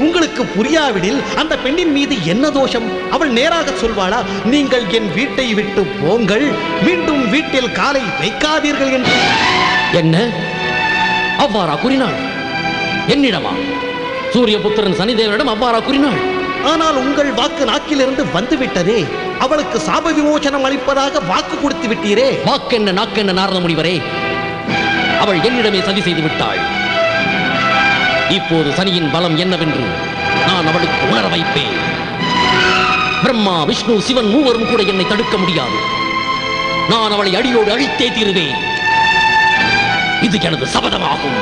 உங்களுக்கு புரியாவிடில் அந்த பெண்ணின் மீது என்ன தோஷம்? அவள் நேராக சொல்வாளா, நீங்கள் என் வீட்டை விட்டு போங்கள், மீண்டும் வீட்டில் காலை வைக்காதீர்கள் என்று? என்ன அவ்வாறா கூறினாள்? என்னிடமா? சூரிய புத்திரன் சனிதேவரிடம் அவ்வாறா கூறினாள்? ஆனால் உங்கள் வாக்கு நாக்கிலிருந்து வந்துவிட்டதே. அவளுக்கு சாப விமோசனம் அளிப்பதாக வாக்கு கொடுத்து விட்டீரே. வாக்கென்ன நாக்கென்ன நாரத முனிவரே, அவள் என்னிடமே சதி செய்து விட்டாள். இப்போது சனியின் பலம் என்னவென்று நான் அவளுக்கு உணர வைப்பேன். பிரம்மா, விஷ்ணு, சிவன் மூவரும் கூட என்னை தடுக்க முடியாது. நான் அவளை அடியோடு அழித்தே தீருவேன். இது எனது சபதமாகும்.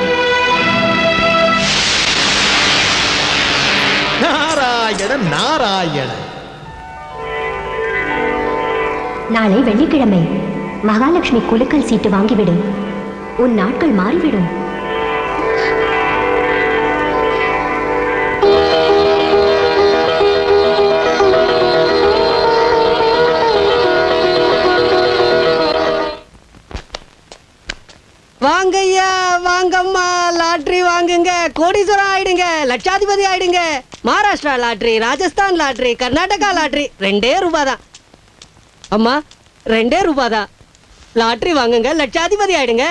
நாராயண நாராயண. நாளை வெள்ளிக்கிழமை மகாலட்சுமி குலுக்கல் சீட்டு வாங்கிவிடும். உன் நாட்கள் மாறிவிடும். வாங்கய்யா, வாங்கம்மா, லாட்டரி வாங்குங்க, கோடீஸ்வரம் ஆயிடுங்க, லட்சாதிபதி ஆயிடுங்க. Maharashtra lottery, Rajasthan lottery, Karnataka lottery 2 ரூபாய் தான். அம்மா, 2 ரூபாய் தான். லாட்டரி வாங்குங்க, லட்சாதிபதி ஆயிடுங்க.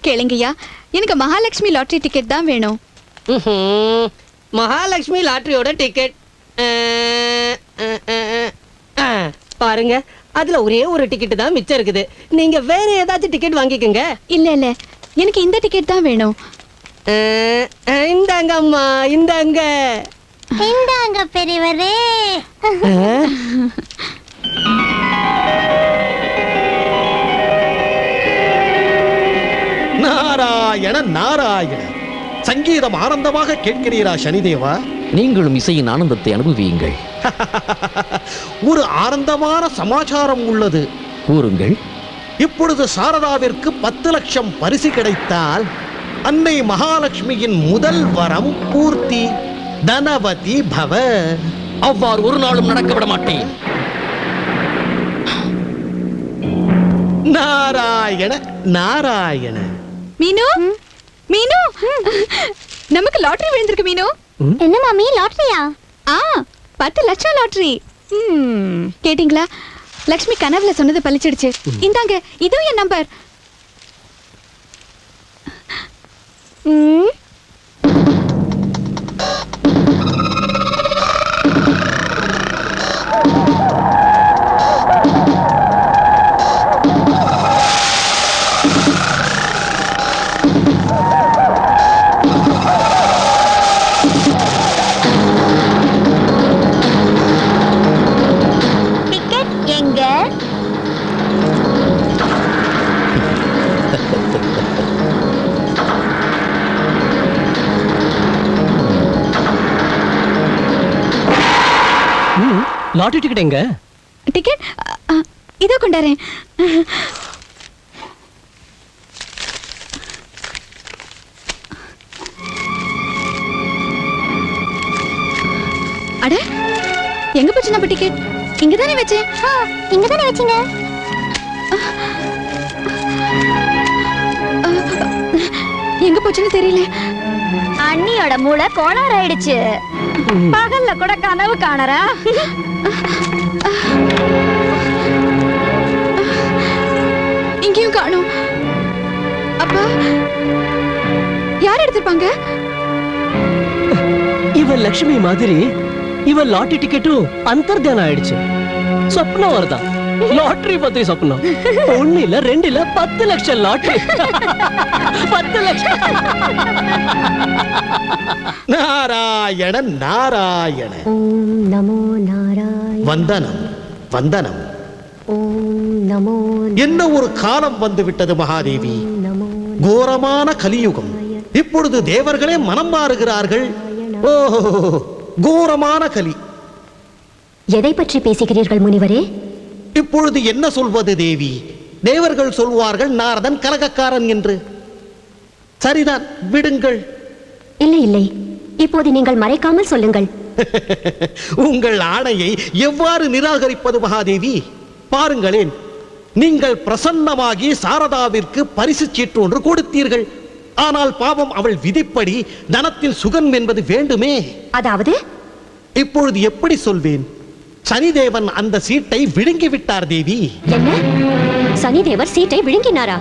கேளுங்கய்யா, எனக்கு மகாலட்சுமி லாட்டரி டிக்கெட் தான் வேணும். மகாலட்சுமி லாட்டரியோட டிக்கெட் பாருங்க, அதுல ஒரே ஒரு டிக்கெட் தான் மிச்சம் இருக்குது. நீங்க வேற ஏதாச்சும் டிக்கெட் வாங்கிக்கோங்க. இல்ல இல்ல, எனக்கு இந்த டிக்கெட் தான் வேணும். இந்தாங்க அம்மா, இந்தாங்க. இந்தாங்க பெரியவரே. நாராயண நாராயண. சங்கீதம் ஆனந்தமாக கேட்கிறீரா சனிதேவா? நீங்களும் இசையின் ஆனந்தத்தை அனுபவியுங்கள். ஒரு ஆனந்தமான சமாச்சாரம் உள்ளது. கூறுங்கள். இப்பொழுது சாரதாவிற்கு 10 லட்சம் பரிசு கிடைத்தால் அன்னை மகாலட்சுமியின் முதல் வரம் பூர்த்தி. தனவதி பவ. அவ்வாறு ஒரு நாளும் நடக்க விட மாட்டேன். நாராயண நாராயண. மீனு, மீனு, நமக்கு லாட்டரி விழுந்திருக்கு மீனு. என்ன மாமி, லாட்டரியா? 10 லட்சம் லாட்டரி. கேட்டீங்களா? லக்ஷ்மி கனவுல சொன்னது பலிச்சிடுச்சு. இந்தாங்க, இதுவும் என் நம்பர். டிக்கெட் எங்க? லாட்டரி டிக்கெட் எங்க? டிக்கெட் இதோ கொண்டாரேன். அட, எங்க போச்சு நம்ம டிக்கெட்? இங்கதானே வச்சேன். இங்கதானே வச்சீங்க. எங்க போச்சுன்னு தெரியல. அண்ணியோட மூளை கோளாறு ஆயிடுச்சு. பகல்ல கூட கனவு காணறா. இங்கேயும் காணோம். அப்பா, யார் எடுத்திருப்பாங்க? இவ லட்சுமி மாதிரி இவ லாட்டரி டிக்கெட்டும் அந்தர்தானம் ஆயிடுச்சு. சொப்னம் வருதா? லாட்டரி பத்தி சொப்னம். 1 இல்ல 2 இல்ல 10 லட்சம் லாட்டரி. 10 லட்சம். நாராயண நாராயண. ஓம் நமோ நாராயண. வந்தனம் வந்தனம். ஓம் நமோ என்ன ஒரு காலம் வந்து விட்டது மகாதேவி. நமோ. கோரமான கலியுகம். இப்பொழுது தேவர்களே மனம் மாறுகிறார்கள். ஓஹோ, கோரமான கலி. எதை பற்றி பேசுகிறீர்கள் முனிவரே? இப்பொழுது என்ன சொல்வது தேவி? தேவர்கள் சொல்வார்கள் நாரதன் கலகக்காரன் என்று. சரிதான், விடுங்கள். இல்லை இல்லை, இப்போது நீங்கள் மறைக்காமல் சொல்லுங்கள். உங்கள் ஆணையை எவ்வாறு நிராகரிப்பது மகாதேவி? பாருங்களேன், நீங்கள் பிரசன்னமாகி சாரதாவிற்கு பரிசு சீட்டு ஒன்று கொடுத்தீர்கள். ஆனால் பாவம், அவள் விதிப்படி தனத்தில் சுகம் என்பது வேண்டுமே. அதாவது இப்பொழுது எப்படி சொல்வேன்? சனிதேவன் அந்த சீட்டை விழுங்கி விட்டார் தேவி. என்ன? சனிதேவர் சீட்டை விழுங்கினாரா?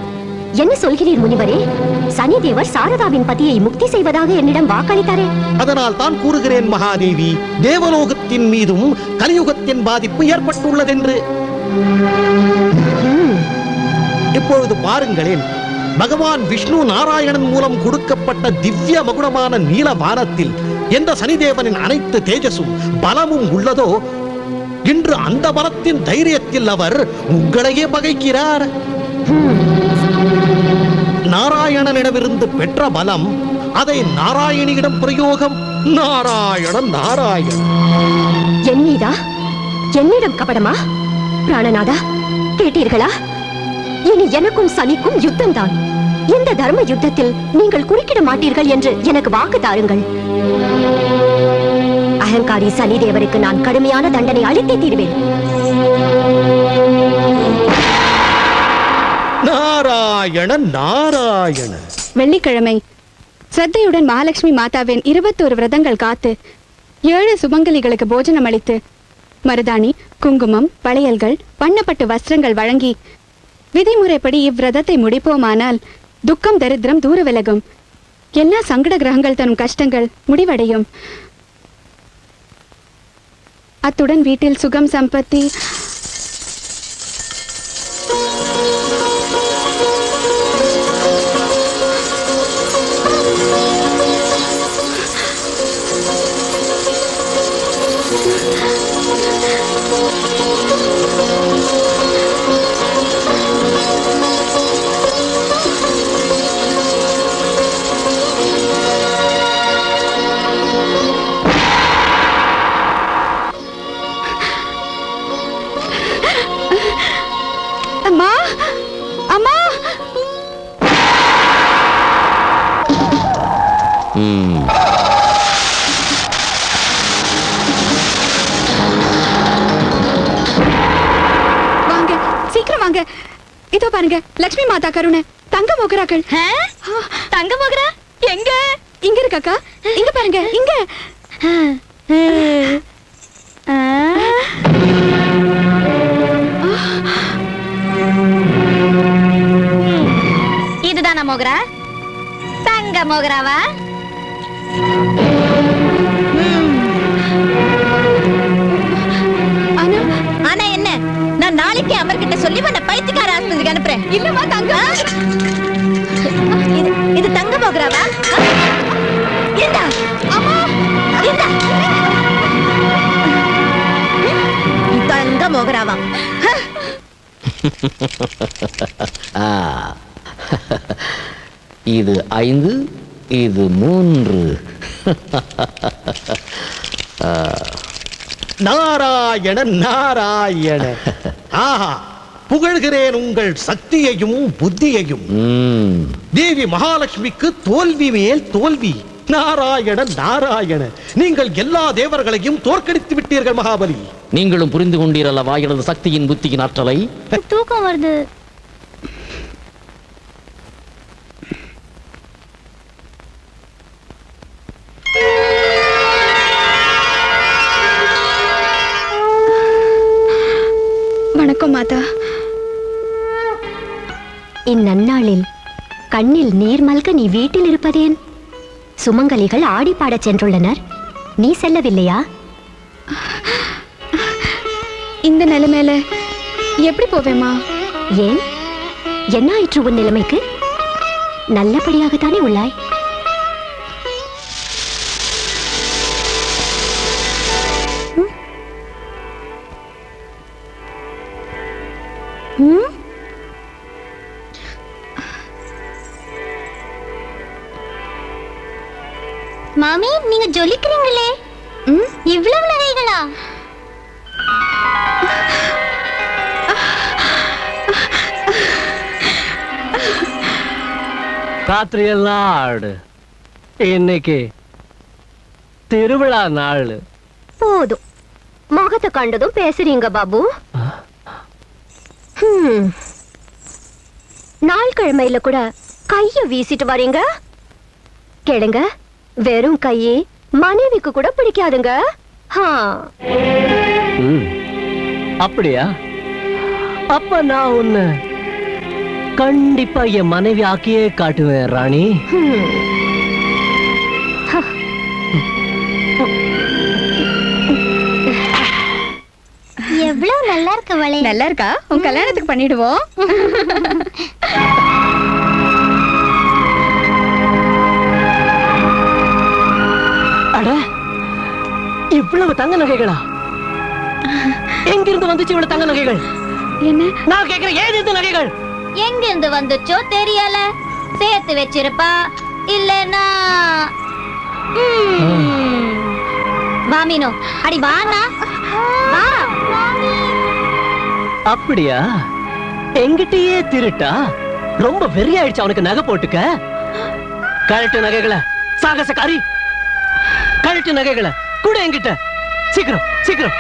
என்ன சொல்கிறீர் முனிவரே? சனிதேவர் சாரதாவின் பதியை முக்தி செய்வதாக என்னிடம் வாக்களித்தாரே. அதனால் தான் கூறுகிறேன் மகாதேவி, தேவலோகத்தின் மீதும் கலியுகத்தின் பாதிப்பு ஏற்பட்டுள்ளதென்று. இப்பொழுது பாருங்களேன், பகவான் விஷ்ணு நாராயணன் மூலம் கொடுக்கப்பட்ட திவ்ய மகுடமான நீலவானத்தில் எந்த சனிதேவனின் அனைத்து தேஜஸும் பலமும் உள்ளதோ, இன்று அந்த பலத்தின் தைரியத்தில் அவர் உங்களையே பகைக்கிறார். நாராயணனிடமிருந்து பெற்ற பலம், அதை நாராயணியிடம் பிரயோகம். நாராயணன் நாராயணன். என் மீதா? என்னிடம் கபடமா? பிராணநாதா, கேட்டீர்களா? இனி எனக்கும் சனிக்கும் யுத்தம் தான். இந்த தர்ம யுத்தத்தில் நீங்கள் குறுக்கிட மாட்டீர்கள் என்று எனக்கு வாக்கு தாருங்கள். அகங்காரி சனிதேவருக்கு நான் கடுமையான தண்டனை அளித்தே தீர்வேன். நாராயணன் நாராயணன். வெள்ளிக்கிழமை ஸ்ரத்தையுடன் மகாலட்சுமி மாதாவின் 21 விரதங்கள் காத்து 7 சுமங்கலிகளுக்கு போஜனம் அளித்து மருதாணி, குங்குமம், வளையல்கள், வண்ணப்பட்டு வஸ்திரங்கள் வழங்கி விதிமுறைப்படி இவ்விரதத்தை முடிப்போமானால் துக்கம் தரித்திரம் தூர விலகும். எல்லா சங்கட கிரகங்கள் தரும் கஷ்டங்கள் முடிவடையும். அத்துடன் வீட்டில் சுகம் சம்பத்தி. இதோ பாருங்க, லட்சுமி மாதா கருணை தங்க மோகராக்கள். தங்க மோகரா எங்க? இங்க இருக்காக்கா, இங்க பாருங்க, இங்க. இதுதானா மோகரா? தங்க மோகராவா? ஆனா என்ன, நான் நாளைக்கு அமர்கிட்ட சொல்லி உன்னை பைத்தியக்கார ஆஸ்பத்திரிக்கு அனுப்புறேன். இல்லம்மா தங்க. இது தங்க மோகராவா? இந்தா அம்மா, இந்தா தங்க மோகராவா? இது 5, இது 3. நாராயண நாராயண. ஆஹா, புகழ்கிறேன் உங்கள் சக்தியையும் புத்தியையும். தேவி மகாலட்சுமிக்கு தோல்வி மேல் தோல்வி. நாராயண நாராயண. நீங்கள் எல்லா தேவர்களையும் தோற்கடித்து விட்டீர்கள் மகாபலி. நீங்களும் புரிந்து கொண்டீரல்லவா எனது சக்தியின் புத்தியின் ஆற்றலை? தூக்கம் வருது. வணக்கம் மாதா. இந்நன்னாளில் கண்ணில் நீர் மல்க நீ வீட்டில் இருப்பதேன்? சுமங்கலிகள் ஆடி பாடச் சென்றுள்ளனர், நீ செல்லவில்லையா? இந்த நிலைமையில எப்படி போவேமா? ஏன், என்ன ஆயிற்று உன் நிலைமைக்கு? நல்லபடியாகத்தானே உள்ளாய். மாமி, நீங்க ஜொலிக்கிறீங்களே, இவ்வளவு நகைகளா? ராத்திரியெல்லாம் ஆடு. இன்னைக்கு திருவிழா நாள். போதும், முகத்தை கண்டதும் பேசுறீங்க பாபு. நாள் கிழமையில கூட கைய வீசிட்டு வரீங்க. கேளுங்க, வெறும் கையே மனைவிக்கு கூட பிடிக்காதுங்க. அப்படியா? அப்ப நான் உன்னை கண்டிப்பா என் மனைவி ஆக்கியே காட்டுவேன் ராணி. எவ்வளவு நல்லா இருக்கு வளை. நல்லா இருக்கா? உன் கல்யாணத்துக்கு பண்ணிடுவோம். அட, இவ்வளவு தங்க நகைகளா? எங்கிருந்து வந்துச்சு இவ்வளவு தங்க நகைகள்? என்ன நான் கேக்குறேன், ஏன் இந்த நகைகள் எங்கிருந்து வந்துச்சோ தெரியல. சேர்த்து வச்சிருப்பா, இல்லனா வாமினோ. அடி வானா வா. அப்படியா? எங்கிட்டயே திருட்டா? ரொம்ப வெறியாயிடுச்சு அவனுக்கு நகை போட்டுக்க. கழட்டு நகைகளை, சாகசக்காரி. கழட்டு நகைகளை கூட என்கிட்ட. சீக்கிரம் சீக்கிரம்.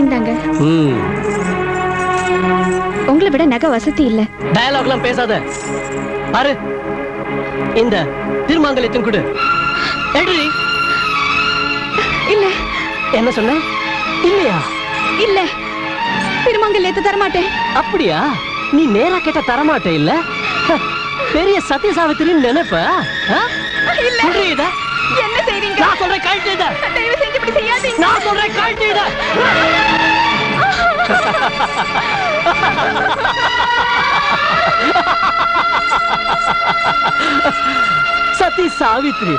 இந்தாங்க. உங்களை விட நகை வசதி இல்ல. டயலாக்லாம் பேசாத. பாரு, இந்த திருமாங்கல்யத்தின் கொடு. எடுடி. இல்ல. என்ன சொன்ன? இல்லையா? இல்ல, திருமாங்கல்யத்தை தரமாட்டேன். அப்படியா? நீ நேரா கேட்ட தரமாட்டே இல்ல? பெரிய சத்திய சாவித்திரின்னு நினைப்ப? இல்ல. என்ன செய்வீங்க? நான் சொல்றேன், கழட்டு இத. தயவு செஞ்சு இப்படி செய்யாதீங்க. நான் சொல்றேன், கழட்டு இத. சத்தி சாவித்ரி.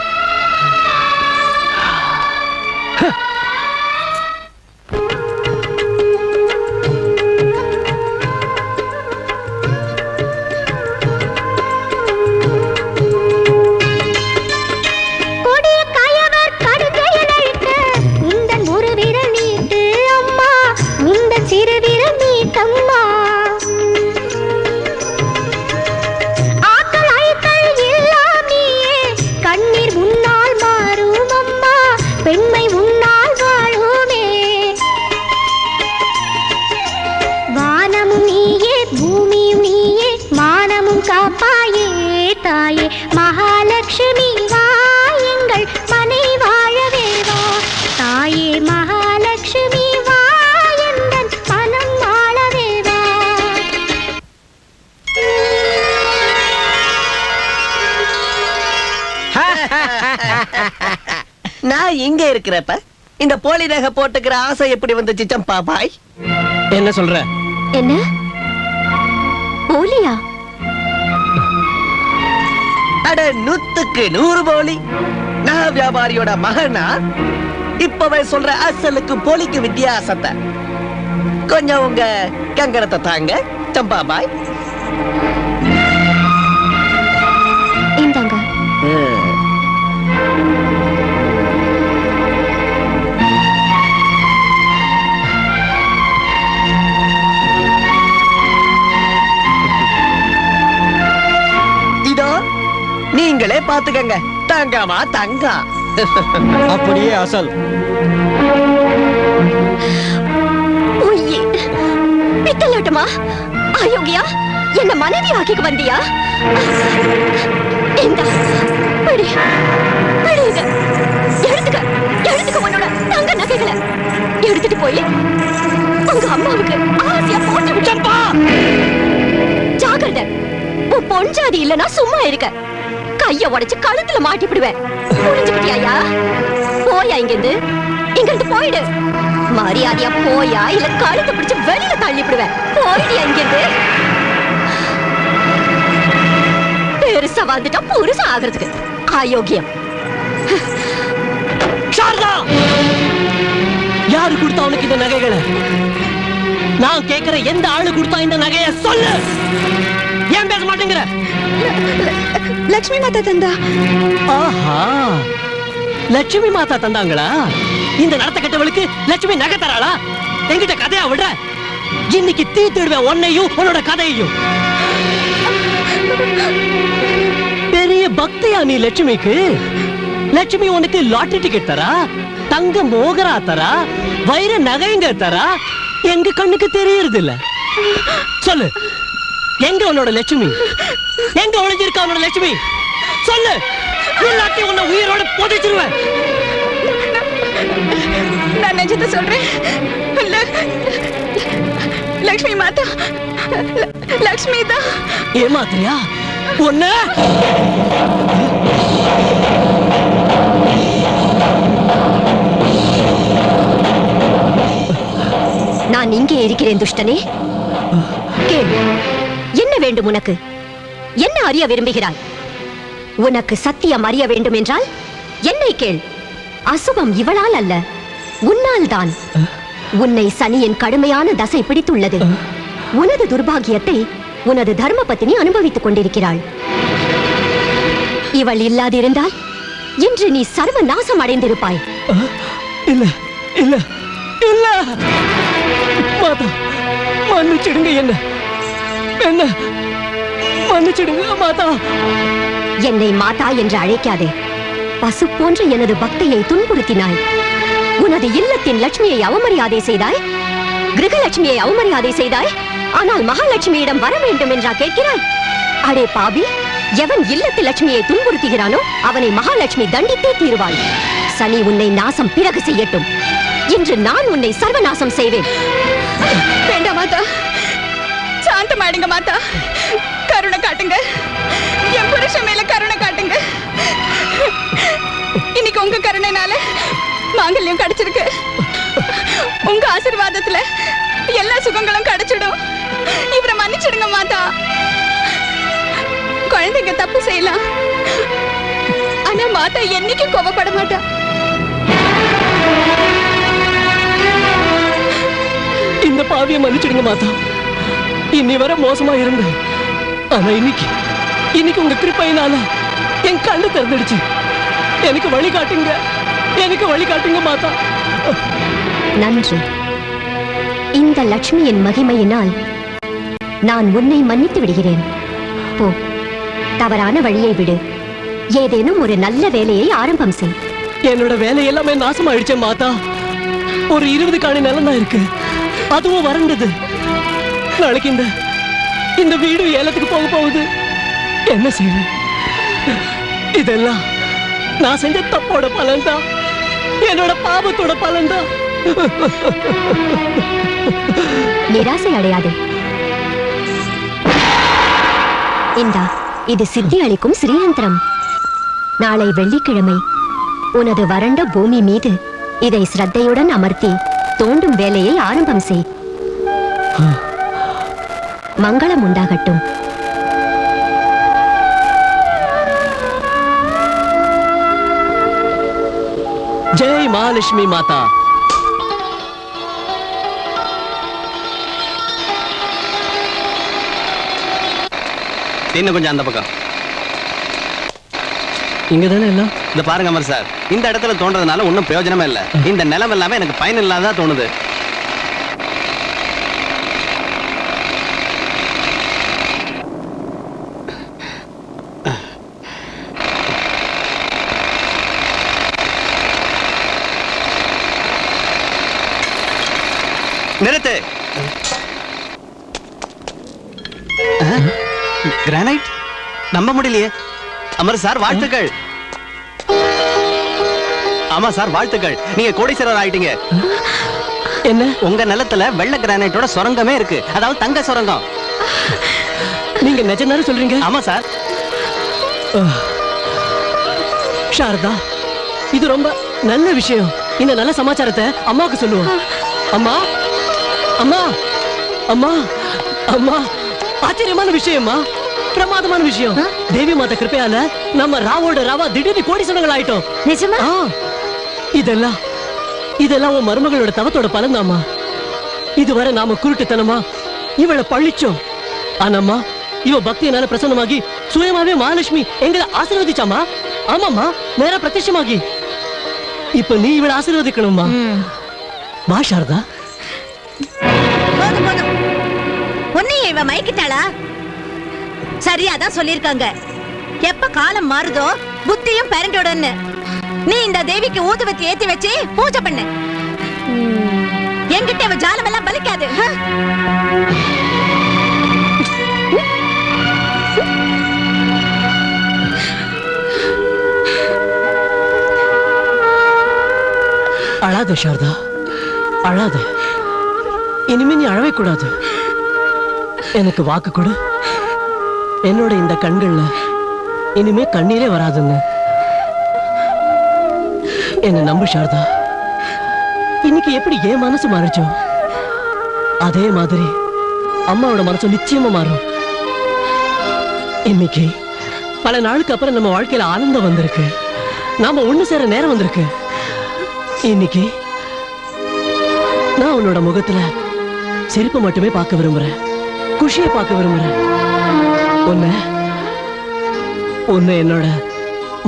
ஆக்கல் ஐக்கல் தாயே மகாலட்சுமி வா எங்கள் மனை வாழவே வா தாயே மகாலட்சுமி வா எங்கள் மனம் வாழவே வா. நான் இங்க இருக்கிறப்ப இந்த போலி நகை போட்டுக்கிற ஆசை எப்படி வந்துச்சு சம்பா பாய்? என்ன சொல்ற? என்ன போலியா? அட 100க்கு 100 போலி. நான் வியாபாரியோட மகனா இப்பவே சொல்ற அசலுக்கு போலிக்கு வித்தியாசத்தை கொஞ்சம் உங்க கங்கணத்தை தாங்க சம்பா பாய். இந்தாங்க. இதோ நீங்களே பாத்துக்கங்க. தங்கமா தங்கம். அப்படியே அசல். உய்யே, பித்தலாட்டமா? அயோக்கியா, என்ன மனைவி ஆக்கிக்கு வந்தியா? இந்தா, பிடி, பிடி இத. எடுத்துக்க உன்னோட தங்க நகைகளை. எடுத்துட்டு போய் உங்க அம்மாவுக்கு ஆசையா போட்டு விட்டப்பா. ஜாகிரதை, உன் பொஞ்சாதி இல்லனா சும்மா இருக்க. கைய உடைச்சு கழுத்துல மாட்டிவிடுவேன். புரிஞ்சுக்கிட்டியா? போயா இங்கிருந்து போயிடு. மரியாதையா போயா, இல்ல கழுத்தை பிடிச்சு வெளியில தள்ளிவிடுவேன். போயிடியா இங்கிருந்து. பெருசா வந்துட்டா புருஷா ஆகிறதுக்கு அயோக்கியம். சாரதா, யாரு கொடுத்தா உனக்கு இந்த நகைகளை? நான் கேட்கிற எந்த ஆளு கொடுத்தா இந்த நகைய சொல்லு. ஏன் பேச மாட்டேங்கிற? லட்சுமி மாதா தந்தா. ஆஹா, லட்சுமி மாதா தந்தாங்களா? இந்த நடத்த கெட்டவளுக்கு லட்சுமி நகை தராளா? என்கிட்ட கதையா விடுற? இன்னைக்கு தீத்துடுவேன் உன்னையும் உன்னோட கதையையும். பெரிய பக்தியா நீ லட்சுமிக்கு? லட்சுமி உனக்கு லாட்டரி டிக்கெட் தரா, தங்க மோகரா தரா, வைர நகைங்க தரா? எங்க கண்ணுக்கு தெரியறது இல்ல. சொல்லு, எங்க உன்னோட லட்சுமி? எங்க ஒளிஞ்சிருக்கா உன்னோட லட்சுமி? சொல்லு, இல்லாட்டி உன்னை உயிரோட புதைச்சிருவேன். நான் நிஜத்தை சொல்றேன். லட்சுமி மாதா, லட்சுமி தான். ஏமாத்திரியா ஒண்ணு? நான் இங்கே இருக்கிறேன் துஷ்டனே. கேள், என்ன வேண்டும் உனக்கு? என்ன அறிய விரும்புகிறாய்? உனக்கு சத்தியம் அறிய வேண்டும் என்றால் என்னை கேள். அசுகம் இவளால் அல்ல, உன்னால் தான். உன்னை சனியின் கடுமையான தசை பிடித்துள்ளது. உனது துர்பாகியத்தை உனது தர்ம பத்தினி அனுபவித்துக் கொண்டிருக்கிறாள். இவள் இல்லாதிருந்தால் இன்று நீ சர்வ நாசம் அடைந்திருப்பாய். இல்ல இல்ல இல்ல, மாதா மன்னிச்சிடுங்க. என்ன மன்னிச்சிடுங்க மாதா. என்னை மாதா என்று அழைக்காதே. பசு போன்ற எனது பக்தியை துன்புறுத்தினாய். உனது இல்லத்தின் லட்சுமியை அவமரியாதை செய்தாய். கிரகலட்சுமியை அவமரியாதை செய்தாய். ஆனால் மகாலட்சுமியிடம் வர வேண்டும் என்றா கேட்கிறாய்? அடே பாவி, எவன் இல்லத்து லட்சுமியை துன்புறுத்துகிறானோ அவனை மகாலட்சுமி தண்டித்தே தீருவாள். சனி உன்னை நாசம் பிறகு செய்யட்டும். இன்று நான் உன்னை சர்வநாசம் செய்வேன். வேண்டாம் மாதா, சாந்தமாயிடுங்க மாதா. கருணை காட்டுங்க, என் புருஷன் மேல கருணை காட்டுங்க. இன்னைக்கு உங்க கருணைனால மாங்கல்யம் கிடைச்சிருக்கு. உங்க ஆசீர்வாதத்துல எல்லா சுகங்களும் கிடைச்சிடும். இவரை மன்னிச்சிடுங்க மாதா. குழந்தைங்க தப்பு செய்யலாம், ஆனா மாதா என்னைக்கு கோபப்பட மாட்டா. இந்த பாவியை மன்னிச்சிடுங்க மாதா. இன்னி வர மோசமா இருந்த, ஆனா இன்னைக்கு உங்க கிருபையினால என் கண்ணு திறந்துடுச்சு. எனக்கு வழிகாட்டுங்க மாதா. நன்று. இந்த லட்சுமியின் மகிமையினால் நான் உன்னை மன்னித்து விடுகிறேன். போ, தவறான வழியை விடு. ஏதேனும் ஒரு நல்ல வேலையை ஆரம்பம் செய். என்னோட வேலை எல்லாமே நாசமாயிடுச்சே மாதா. ஒரு 20 காணி நிலம் தான் இருக்கு, அதுவும் வறண்டது. நாளைக்கு இந்த வீடு ஏலத்துக்கு போக போகுது. என்ன செய்வேன்? இதெல்லாம் நான் செஞ்ச தப்போட பலன்தான், என்னோட பாவத்தோட பலன்தான். நிராசை அடையாதே. இந்தா, இது சித்தி அளிக்கும் ஸ்ரீயந்திரம். நாளை வெள்ளிக்கிழமை உனது வறண்ட பூமி மீது இதை ஸ்ரத்தையுடன் அமர்த்தி தோண்டும் வேலையை ஆரம்பம் செய். மங்களம் உண்டாகட்டும். ஜெய் மகாலட்சுமி மாதா. இன்னும் கொஞ்சம் அந்த பக்கம். இங்க தானே எல்லாம். இந்த பாருங்க அமர் சார், இந்த இடத்துல தோன்றதுனால ஒன்றும் பிரயோஜனமே இல்லை. இந்த நிலம் எல்லாமே எனக்கு பயன் இல்லாததா தோணுது. நிறுத்து. கிரானைட் நம்ப முடியலையே. அமர் சார் வாழ்த்துக்கள். ஆமா சார் வாழ்த்துக்கள், நீங்க கோடீஸ்வரர் ஆயிட்டீங்க. என்ன? உங்க நிலத்துல வெள்ளை கிரானைட்டோட சுரங்கமே இருக்கு, அதாவது தங்க சுரங்கம். நீங்க நிஜ நேரம் சொல்றீங்க? ஆமா சார். சாரதா, இது ரொம்ப நல்ல விஷயம். இந்த நல்ல சமாச்சாரத்தை அம்மாவுக்கு சொல்லுவோம். அம்மா அம்மா அம்மா அம்மா, ஆச்சரியமான விஷயம்மா, பிரமாதமான விஷயம். தேவி மாதா கிருப்பையால நம்ம ராவோட ராவா திடீர்னு கோடீஸ்வரங்கள் ஆயிட்டோம். நிஜமா? இதெல்லாம் உன் மருமகளோட தவத்தோட பலன்தாம்மா. இதுவரை நாம குருட்டுத்தனமா இவளை பழிச்சோம். ஆனாம்மா, இவ பக்தியினால பிரசன்னமாகி சுயமாவே மகாலட்சுமி எங்களை ஆசீர்வதிச்சாமா. ஆமாம்மா, நேரா பிரத்யட்சமாகி. இப்ப நீ இவளை ஆசீர்வதிக்கணும்மா. வா சாரதா. போதும் போதும், உன்னையும் இவ மயக்கிட்டாளா? சரியாதான் சொல்லிருக்காங்க, எப்ப காலம் மாறுதோ புத்தியும் பேரண்டோடன்னு. நீ இந்த தேவிக்கு ஊதுவத்தி ஏத்தி வச்சு பூஜை பண்ணு. என்கிட்ட இவ ஜாலம் எல்லாம் பலிக்காது. அழாத சாரதா, அழாத. இனிமே நீ அழவே கூடாது. எனக்கு வாக்கு கொடு, என்னோட இந்த கண்கள்ல இனிமே கண்ணீரே வராதுன்னு. என்ன நம்பு சாரதா. இன்னைக்கு எப்படி என் மனசு மாறிச்சோ அதே மாதிரி அம்மாவோட மனசு நிச்சயமா மாறும். இன்னைக்கு பல நாளுக்கு அப்புறம் நம்ம வாழ்க்கையில ஆனந்தம் வந்திருக்கு. நாம ஒண்ணு சேர நேரம் வந்திருக்கு. இன்னைக்கு நான் உன்னோட முகத்துல சிரிப்பு மட்டுமே பார்க்க விரும்புறேன், குஷியை பார்க்க விரும்புறேன். உன்னை என்னோட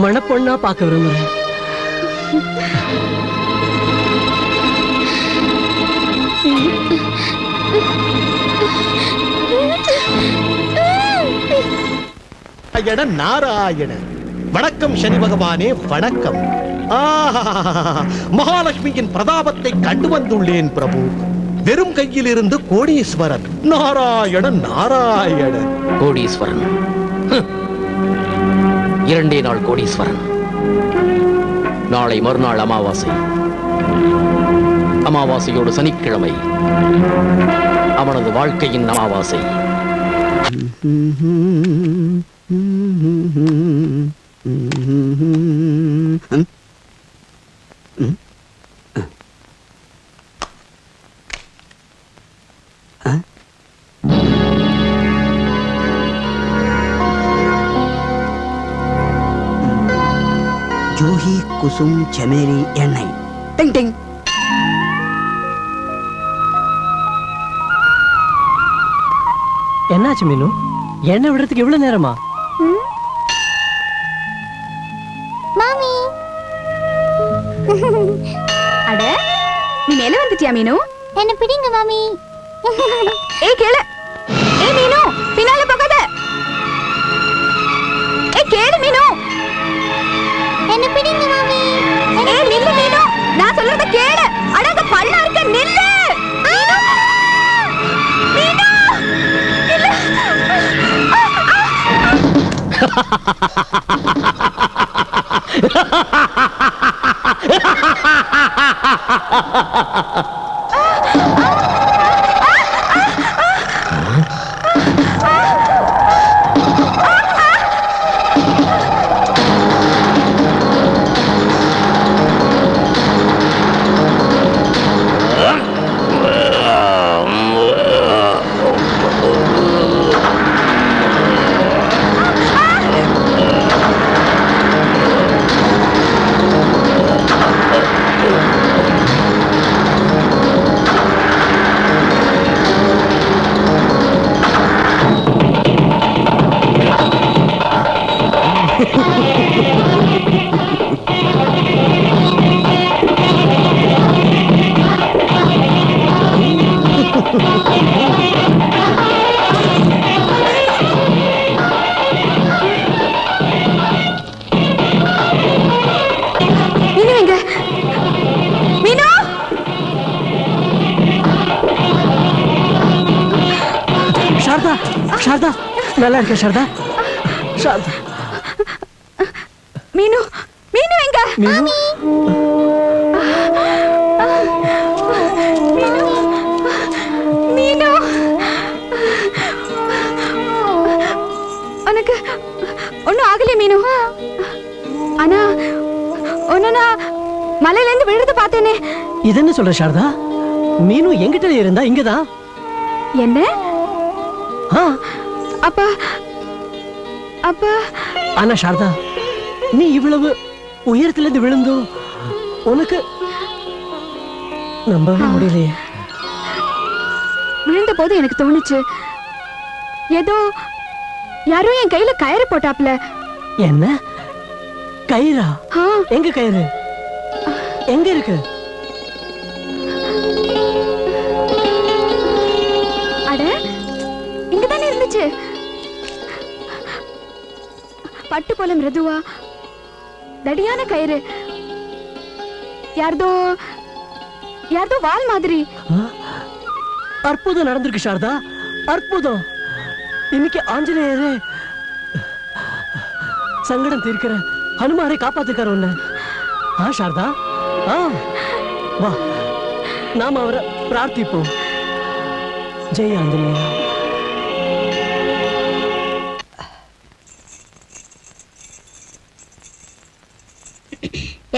மணப்பொண்ணா பார்க்க விரும்புறேன். நாராயண. வணக்கம் சனி பகவானே, வணக்கம். மகாலட்சுமியின் பிரதாபத்தை கண்டு வந்துள்ளேன் பிரபு. வெறும் கையில் இருந்து கோடீஸ்வரன். நாராயண நாராயண. கோடீஸ்வரன், இரண்டே நாள் கோடீஸ்வரன். நாளை மறுநாள் அமாவாசை. அமாவாசையோடு சனிக்கிழமை அவனது வாழ்க்கையின் அமாவாசை. ஜூஹி குசும் செமேரி எண்ணெய். டிங் டிங். என்னாச்சு மீனு? எண்ணெய் விடுறதுக்கு இவ்வளவு நேரமா? மாமி. அட, நீ மேல வந்துட்டியா மீனு? என்ன பிடிங்க மாமி. ஏய் கேளு. ஏய் மீனு, பின்னால போகாத. ஏய் கேளு மீனு. என்ன பிடிங்க மாமி. ஏய் நில்லு மீனு, நான் சொல்றத கேளு. அடங்க பல்ல இருக்க நில்லு. மீனு. மீனு. இல்ல. சாரதா, நல்லா இருக்க சாரதா? சாரதா, மீனு, மீனு எங்க? மீனு, மீனு, உனக்கு ஒண்ணும் ஆகலையே மீனு? ஆனா ஒன்னு நான் மலையில இருந்து விழுந்து பார்த்தேனே. இது என்ன சொல்ற சாரதா? மீனு எங்கிட்ட இருந்தா இங்கதான். என்ன? அப்பா அப்பா. ஆனா சாரதா, நீ இவ்வளவு உயரத்துல இருந்து விழுந்தும் உனக்கு நம்பவே முடியலையே. விழுந்த போது எனக்கு தோணுச்சு ஏதோ யாரோ என் கையில கயிறு போட்டாப்ல. என்ன கயிறா? எங்க கயிறு? எங்க இருக்கு? அட, இங்கதானே இருந்துச்சு. பட்டு போல மிருதுவா தடியான கயிறு. யார்தோ வால் மாதிரி. அற்புதம் நடந்திருக்கு சாரதா, அற்புதம். இன்னைக்கு ஆஞ்சநேயரே சங்கடம் தீர்க்கிற ஹனுமாரை காப்பாத்துக்கார உன்ன. சாரதா, வா, நாம அவரை பிரார்த்திப்போம். ஜெய் ஆஞ்சநேயா.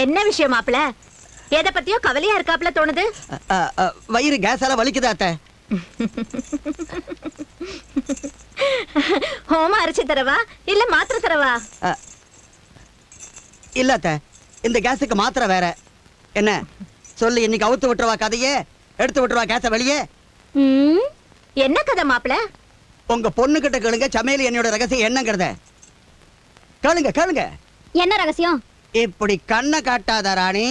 என்ன விஷயம் மாப்பிள? எதை பத்தியோ கவலையா இருக்காப்ல தோணுது. வயிறு கேஸால வலிக்குதா அத்தை? ஹோமா அரைச்சு தரவா இல்ல மாத்திரை தரவா? இல்ல அத்தை, இந்த கேஸுக்கு மாத்திரை வேற. என்ன சொல்லு, இன்னைக்கு அவுத்து விட்டுருவா கதையே, எடுத்து விட்டுருவா கேஸ வெளியே. என்ன கதை மாப்பிள? உங்க பொண்ணு கிட்ட கேளுங்க, சமையல் என்னோட ரகசியம் என்னங்கிறத கேளுங்க. கேளுங்க. என்ன ரகசியம்? இப்படி கண்ணை காட்டாத ராணி,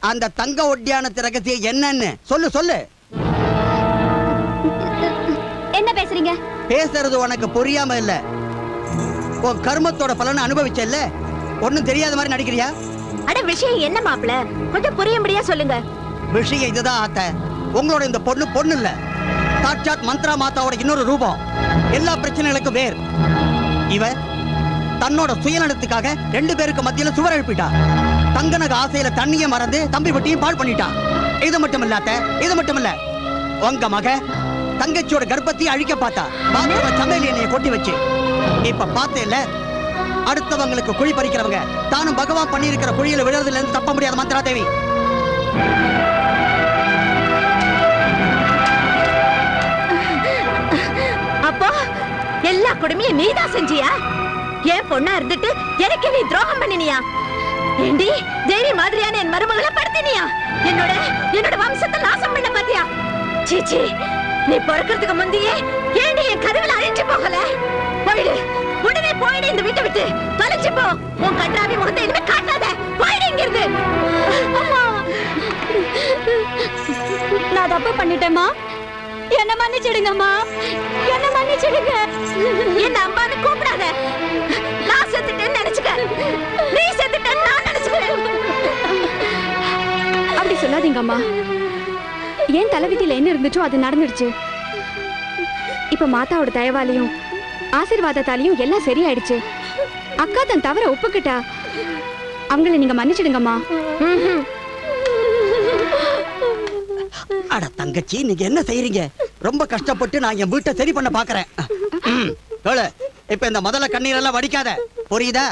அந்த தங்க ஒட்டியானத்து ரகசியம் என்னன்னு சொல்லு. சொல்லு. என்ன பேசுறீங்க? பேசுறது உனக்கு புரியாம இல்ல, உன் கர்மத்தோட பலனை அனுபவிச்சல்ல, ஒண்ணும் தெரியாத மாதிரி நடிக்கிறியா? அட, விஷயம் என்ன மாப்பிள? கொஞ்சம் புரியும்படியா சொல்லுங்க. விஷயம் இதுதான் ஆத்த. உங்களோட இந்த பொண்ணு இல்ல, சாட்சாத் மந்த்ரா மாதாவோட இன்னொரு ரூபம். எல்லா பிரச்சனைகளுக்கும் வேர். இவ தன்னோட சுயநலத்துக்காக 2 பேருக்கு மத்தியில சுவர் எழுப்பிட்டா. தங்கனக ஆசையில தண்ணிய மறந்து தம்பி பட்டியும் பாழ் பண்ணிட்டா. இது மட்டும் இல்ல அத்தை, இது மட்டும் இல்ல, உங்க மக தங்கச்சியோட கர்ப்பத்தையும் அழிக்க பார்த்தா. சமையல் எண்ணெயை கொட்டி வச்சு இப்ப பார்த்தேல்ல, அடுத்தவங்களுக்கு குழி பறிக்கிறவங்க தானும் பகவான் பண்ணி இருக்கிற குழியில விழுறதுல இருந்து தப்ப முடியாத மந்த்ரா தேவி. அப்போ எல்லா கொடுமையும் நீதான் செஞ்சியா? ஏன் பொண்ணா இருந்துட்டு எனக்கு நீ துரோகம் பண்ணினியா? ஏண்டி தேவி மாதிரியான என் மருமகளை படுத்தினியா? என்னோட வம்சத்தை நாசம் பண்ண பாத்தியா? சீச்சி, நீ பிறக்கிறதுக்கு முந்தையே ஏண்டி என் கருவில அழிஞ்சு போகல? போயிடு, உடனே போயிடு, இந்த வீட்டை விட்டு தொலைச்சு போ. உன் கன்றாவி முகத்தை இனிமே காட்டாத. போயிடு இங்கிருந்து. நான் தப்பு பண்ணிட்டேம்மா, என்ன மன்னிச்சிடுங்கம்மா, என்ன மன்னிச்சிடுங்க. என்ன அம்மான்னு கூப்பிடாத. நான் செத்துட்டேன்னு நினைச்சுக்க, நீ செத்துட்டேன்னு நான் நினைச்சுக்கிறேன். அப்படி சொல்லாதீங்க அம்மா. ஏன் தலைவிதியில என்ன இருந்துச்சோ அது நடந்துடுச்சு. இப்ப மாதாவோட தயவாலையும் ஆசீர்வாதத்தாலையும் எல்லாம் சரியாயிடுச்சு. அக்கா தன் தவற ஒப்புக்கிட்டா. அவங்கள நீங்க மன்னிச்சிடுங்கம்மா. அட தங்கச்சி, நீங்க என்ன செய்றீங்க? ரொம்ப கஷ்டப்பட்டு நான் என் வீட்டை சரி பண்ண பாக்குறேன். இப்ப இந்த முதல்ல கண்ணீர் எல்லாம் வடிக்காத, புரியுதா?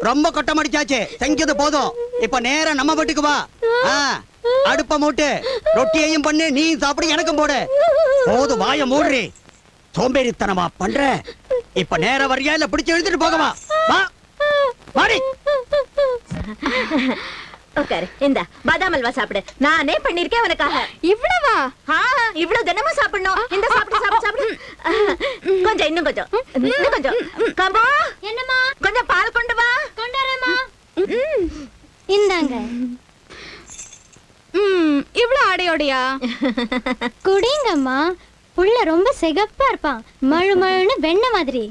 ரொம்ப கொட்டம் அடிச்சாச்சு, செஞ்சது போதும். இப்ப நேரா நம்ம வீட்டுக்கு வா. அடுப்ப மூட்டு, ரொட்டியையும் பண்ணு, நீ சாப்பிடு, எனக்கும் போடு. போது, வாய மூடுறி. சோம்பேறித்தனமா பண்ற. இப்ப நேர வரியா இல்ல பிடிச்சு எழுதிட்டு போகவா? வா வாடி. உட்காரு, இந்த பாதாம் அல்வா சாப்பிடு. நானே பண்ணிருக்கேன் உனக்காக. இவ்வளவா? இவ்வளவு தினமும் சாப்பிடணும். இந்த சாப்பிடு சாப்பிடு சாப்பிடு. கொஞ்சம், இன்னும் கொஞ்சம், இன்னும் கொஞ்சம். கம்போ, என்னம்மா? கொஞ்சம் பால் கொண்டு வா. கொண்டாரேம்மா. இந்தாங்க. இவ்வளவு ஆடையோடையா? குடிங்கம்மா. புள்ள ரொம்ப சிகப்பா இருப்பான், மழு மழுன்னு வெண்ணெய் மாதிரி.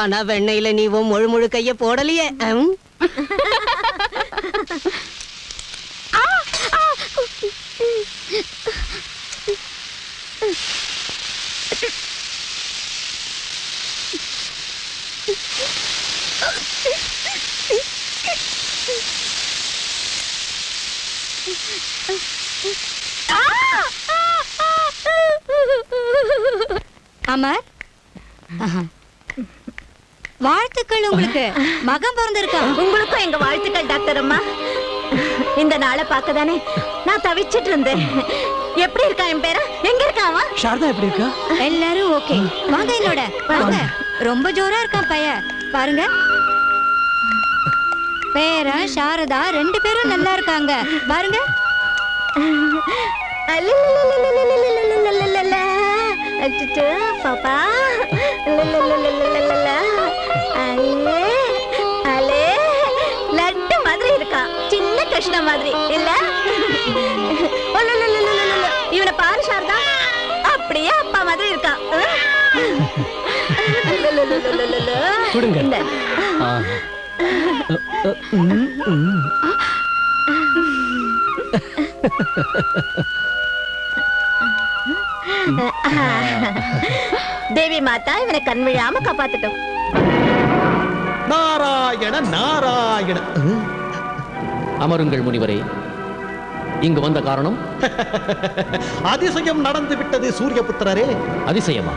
ஆனா வெண்ணெயில நீ முழு முழு கைய போடலையே. அமர், வாழ்த்துக்கள். உங்களுக்கு மகன் பிறந்திருக்கா? உங்களுக்கும் எங்க வாழ்த்துக்கள் டாக்டர் அம்மா. இந்த நாளை பார்க்கதானே நான் தவிச்சிட்டு இருந்தேன். எப்படி இருக்கா என் பேரா? எங்க இருக்காவா? சாரதா எப்படி இருக்கா? எல்லாரும் ஓகே. வாங்க என்னோட, வாங்க. ரொம்ப ஜோரா இருக்கா பையன், பாருங்க. பேரா சாரதா ரெண்டு பேரும் நல்லா இருக்காங்க, பாருங்க. பாப்பா லட்டு மாதிரி இருக்கா, சின்ன கிருஷ்ண மாதிரி இல்ல? இவனை பாரு சாரதா, அப்படியே அப்பா மாதிரி இருக்கா. தேவி மாதா இவனை கண் விழாம காப்பாத்துட்டோம். நாராயண நாராயண. அமருங்கள் முனிவரே. இங்கு வந்த காரணம்? அதிசயம் நடந்து விட்டது சூரியபுத்திரரே. அதிசயமா?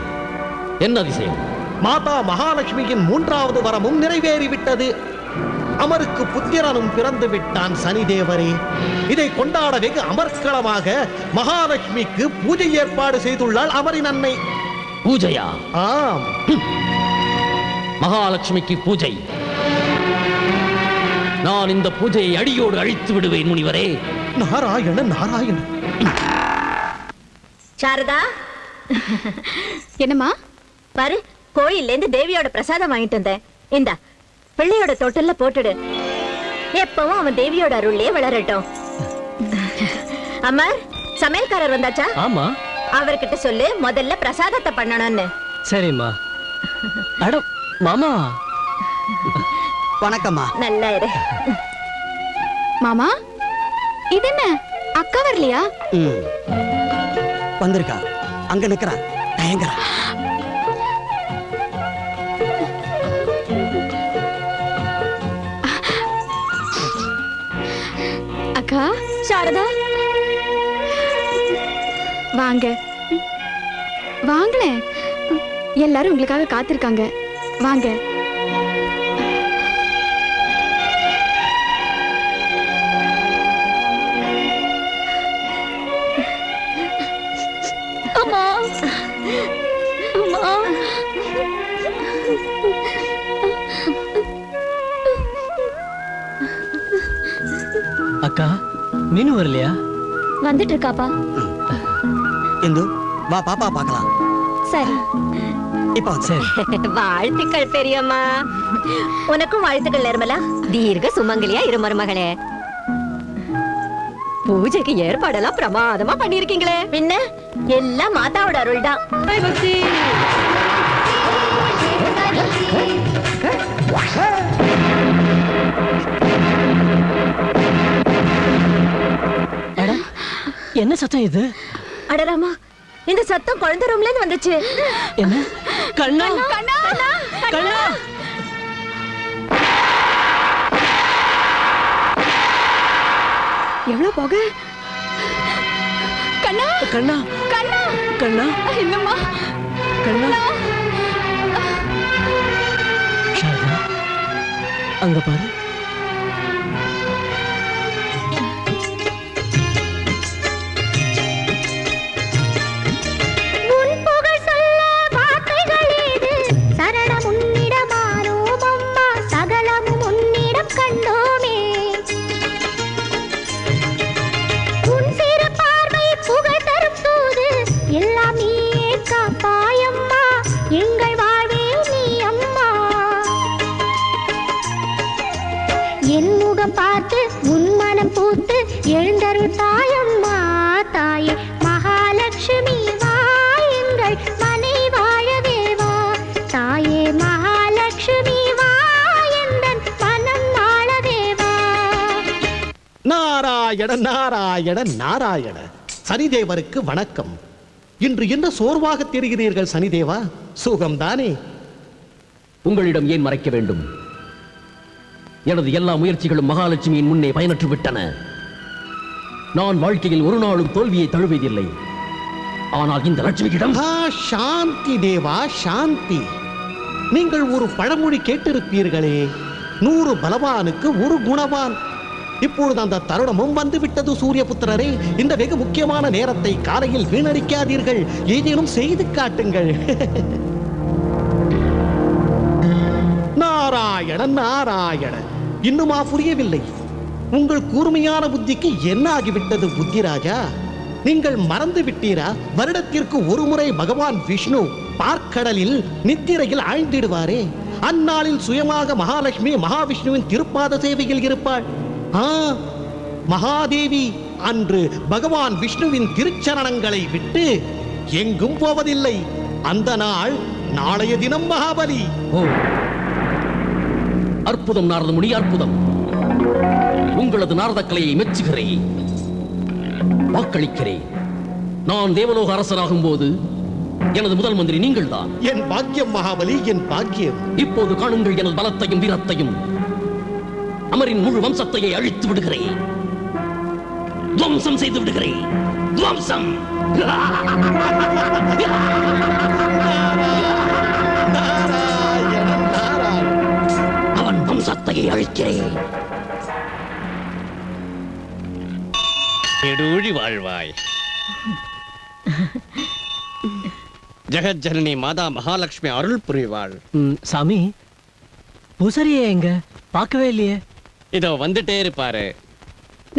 என்ன அதிசயம்? மாதா மகாலட்சுமியின் 3வது வரமும் நிறைவேறிவிட்டது. அமருக்கு புத்திரனும் பிறந்து விட்டான் சனிதேவரே. இதை கொண்டாட வெகு அமர்க்களமாக மகாலட்சுமிக்கு பூஜை ஏற்பாடு செய்துள்ளாள் அமரின் அன்னை. பூஜையா? ஆம். மகாலட்சுமிக்கு பூஜை? நான் இந்த பூஜையை அடியோடு அழித்து விடுவேன் முனிவரே. நாராயண நாராயண. சாரதா, என்னம்மா? பாரு, கோயில்ல இருந்து தேவியோட பிரசாதம் வாங்கிட்டு வந்தேன். இந்தா, பிள்ளையோட தொட்டில்ல போட்டுடு. எப்பவும் அவன் தேவியோட அருள்லயே வளரட்டும். அமர், சமையல்காரர் வந்தாச்சா? ஆமா. அவர்கிட்ட சொல்லு முதல்ல பிரசாதத்தை பண்ணணும்னு. சரிம்மா. அட மாமா. வணக்கம்மா. நல்லா இரு. மாமா, இது என்ன அக்கா வரலையா? வந்திருக்கா, அங்க நிக்கிறா, தயங்குறா. அக்கா. சாரதா, வாங்க வாங்களேன், எல்லாரும் உங்களுக்காக காத்திருக்காங்க. வாங்க. அம்மா, அம்மா. அக்கா, மீனு வரலையா? வந்துட்டு இருக்காப்பா. இந்து, வா பாப்பா பார்க்கலாம். சரி. இப்ப சரி. வாழ்த்துக்கள் பெரியம்மா. உனக்கும் வாழ்த்துக்கள் நிர்மலா. தீர்க்க சுமங்கலியா இரு மருமகளே. பூஜைக்கு ஏற்பாடெல்லாம் பிரமாதமா பண்ணிருக்கீங்களே. பின்ன எல்லாம் மாதாவோட அருள் தான். என்ன சத்தம் இது? அடராமா, இந்த சத்தம் குழந்தை ரூம்ல இருந்து வந்துச்சு. என்ன? கண்ணா, கண்ணா, கண்ணா. எவ்வளவு போக? கண்ணா கண்ணா கண்ணா கண்ணா என்னம்மா கண்ணா சாரதா அங்க பாரு. பார்த்து முன்மனம் பூத்து எழுந்தருள் தாயம்மா தாயே மகாலட்சுமி வா எங்கள் மனை வாழவே வா தாயே மகாலட்சுமி வா எந்தன் மனம் வாழவே வா. நாராயண நாராயண நாராயண. சனிதேவருக்கு வணக்கம். இன்று என்ன சோர்வாக தெரிகிறீர்கள் சனிதேவா? சுகம்தானே? உங்களிடம் ஏன் மறைக்க வேண்டும்? எனது எல்லா முயற்சிகளும் மகாலட்சுமியின் முன்னே பயனற்று விட்டன. நான் வாழ்க்கையில் ஒரு நாளும் தோல்வியை தழுவியதில்லை. ஆனால் இந்த லட்சுமியிடம் சாந்தி தேவா சாந்தி. நீங்கள் ஒரு பழமொழி கேட்டிருப்பீர்களே, 100 பலவானுக்கு ஒரு குணவான். இப்பொழுது அந்த தருணமும் வந்துவிட்டது சூரியபுத்திரரே. இந்த வெகு முக்கியமான நேரத்தை காலையில் வீணடிக்காதீர்கள். ஏதேனும் செய்து காட்டுங்கள். நாராயண நாராயண. இன்னுமா புரியவில்லை? உங்கள் கூர்மையான புத்திக்கு என்ன ஆகிவிட்டது புத்திராஜா? நீங்கள் மறந்து விட்டீரா? வருடத்திற்கு ஒரு முறை பகவான் விஷ்ணு பார்க்கடலில் நித்திரையில் ஆழ்ந்திடுவாரே. அந்நாளில் சுயமாக மகாலட்சுமி மகாவிஷ்ணுவின் திருப்பாத சேவையில் இருப்பாள். மகாதேவி அன்று பகவான் விஷ்ணுவின் திருச்சரணங்களை விட்டு எங்கும் போவதில்லை. அந்த நாள் நாளைய தினம் மகாபலி. அற்புதம் நாரத முனி, அற்புதம். உங்களது நாரத கலையை மெச்சுகிறேன், வாக்களிக்கிறேன். நான் தேவலோக அரசராகும் போது எனது முதல் மந்திரி நீங்கள் தான். என் பாக்கியம் மகாபலி, என் பாக்கியம். இப்போது காணுங்கள் எனது பலத்தையும் வீரத்தையும். அமரின் முழு வம்சத்தையே அழித்து விடுகிறேன், துவம்சம் செய்து விடுகிறேன். துவம்சம். அவன் வம்சத்தையே அழிக்கிறேன். எடுழி வாழ்வாய். ஜெகஜனனி மாதா மகாலட்சுமி அருள் புரிவாள். சாமி, பூசாரியே எங்க? பார்க்கவே இல்லையே. இதோ வந்துட்டே இருப்பாரு.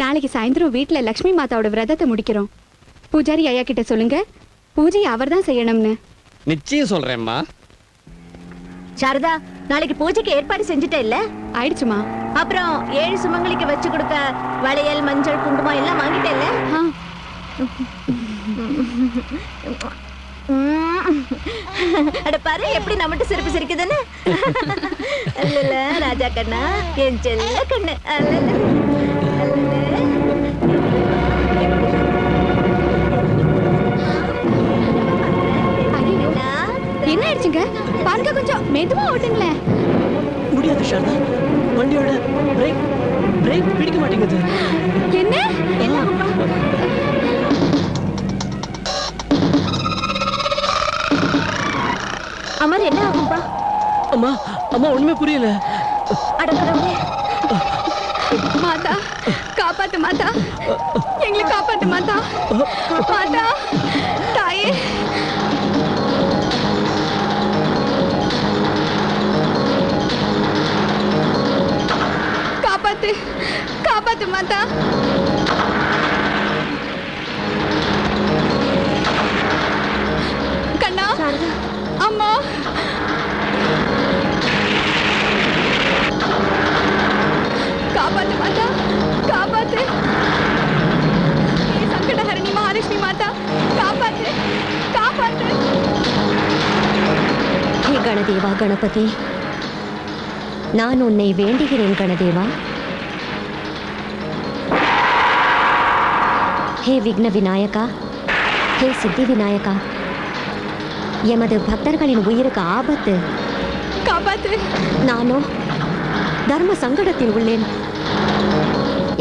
நாளைக்கு சாயந்தரம் வீட்டுல லட்சுமி மாதாவோட விரதத்தை முடிக்கிறோம். பூஜாரி ஐயா கிட்ட சொல்லுங்க, பூஜை அவர் தான் செய்யணும்னு. நிச்சயம் சொல்றேம்மா. சாரதா, நாளைக்கு பூஜைக்கு ஏற்பாடு செஞ்சுட்டே இல்ல? ஆயிடுச்சுமா. அப்புறம் 7 சுமங்கலிக்கு வச்சு கொடுக்க வளையல், மஞ்சள், குங்குமம் எல்லாம் வாங்கிட்டே இல்ல? அட பாரு எப்படி நம்மட்டு சிரிப்பு சிரிக்குதுன்னு. அல்லல ராஜா கண்ணா, என் செல்ல கண்ணு. என்ன ஆயிடுச்சுங்க? பாருங்க, கொஞ்சம் மெதுவா ஓட்டுங்களேன். முடியாது சாரதா, வண்டியோட பிரேக் பிடிக்க மாட்டேங்குது. என்ன? அமர், என்ன ஆகும்பா? அம்மா அம்மா, ஒண்ணுமே புரியல. அடக்கறவே மாதா, காப்பாத்து மாதா, எங்களை காப்பாத்து மாதா. மாதா தாயே, காப்பாத்து காப்பாத்து மாதா. கண்ணா, அம்மா, காப்பாத்து மாதா, காப்பாத்து. சங்கடஹரணி மகாலட்சுமி மாதா, காப்பாத்து காப்பாத்து. ஹே கணதேவா கணபதி, நான் உன்னை வேண்டுகிறேன் கணதேவா. ஹே விக்ன விநாயகா, ஹே சித்தி விநாயகா, எமது பக்தர்களின் உயிருக்கு ஆபத்து. காப்பாத்து. நானோ தர்ம சங்கடத்தில் உள்ளேன்.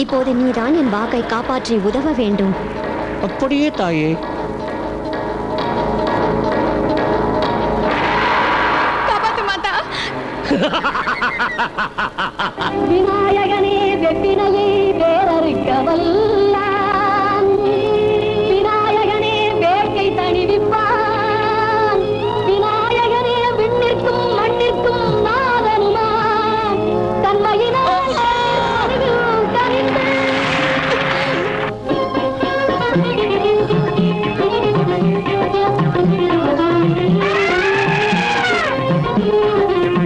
இப்போது நீதான் என் வாக்கை காப்பாற்றி உதவ வேண்டும். அப்படியே தாயே. காப்பாத்து மாதா. விநாயகனே வெப்பினையை வேறறுக்க வல்லான், விநாயகனே வேட்கை தணிவிப்பான், விநாயகனே விண்ணிற்கும் மண்ணிற்கும் நாதனுமான், தன்மையினால் அறிவில் கனிந்து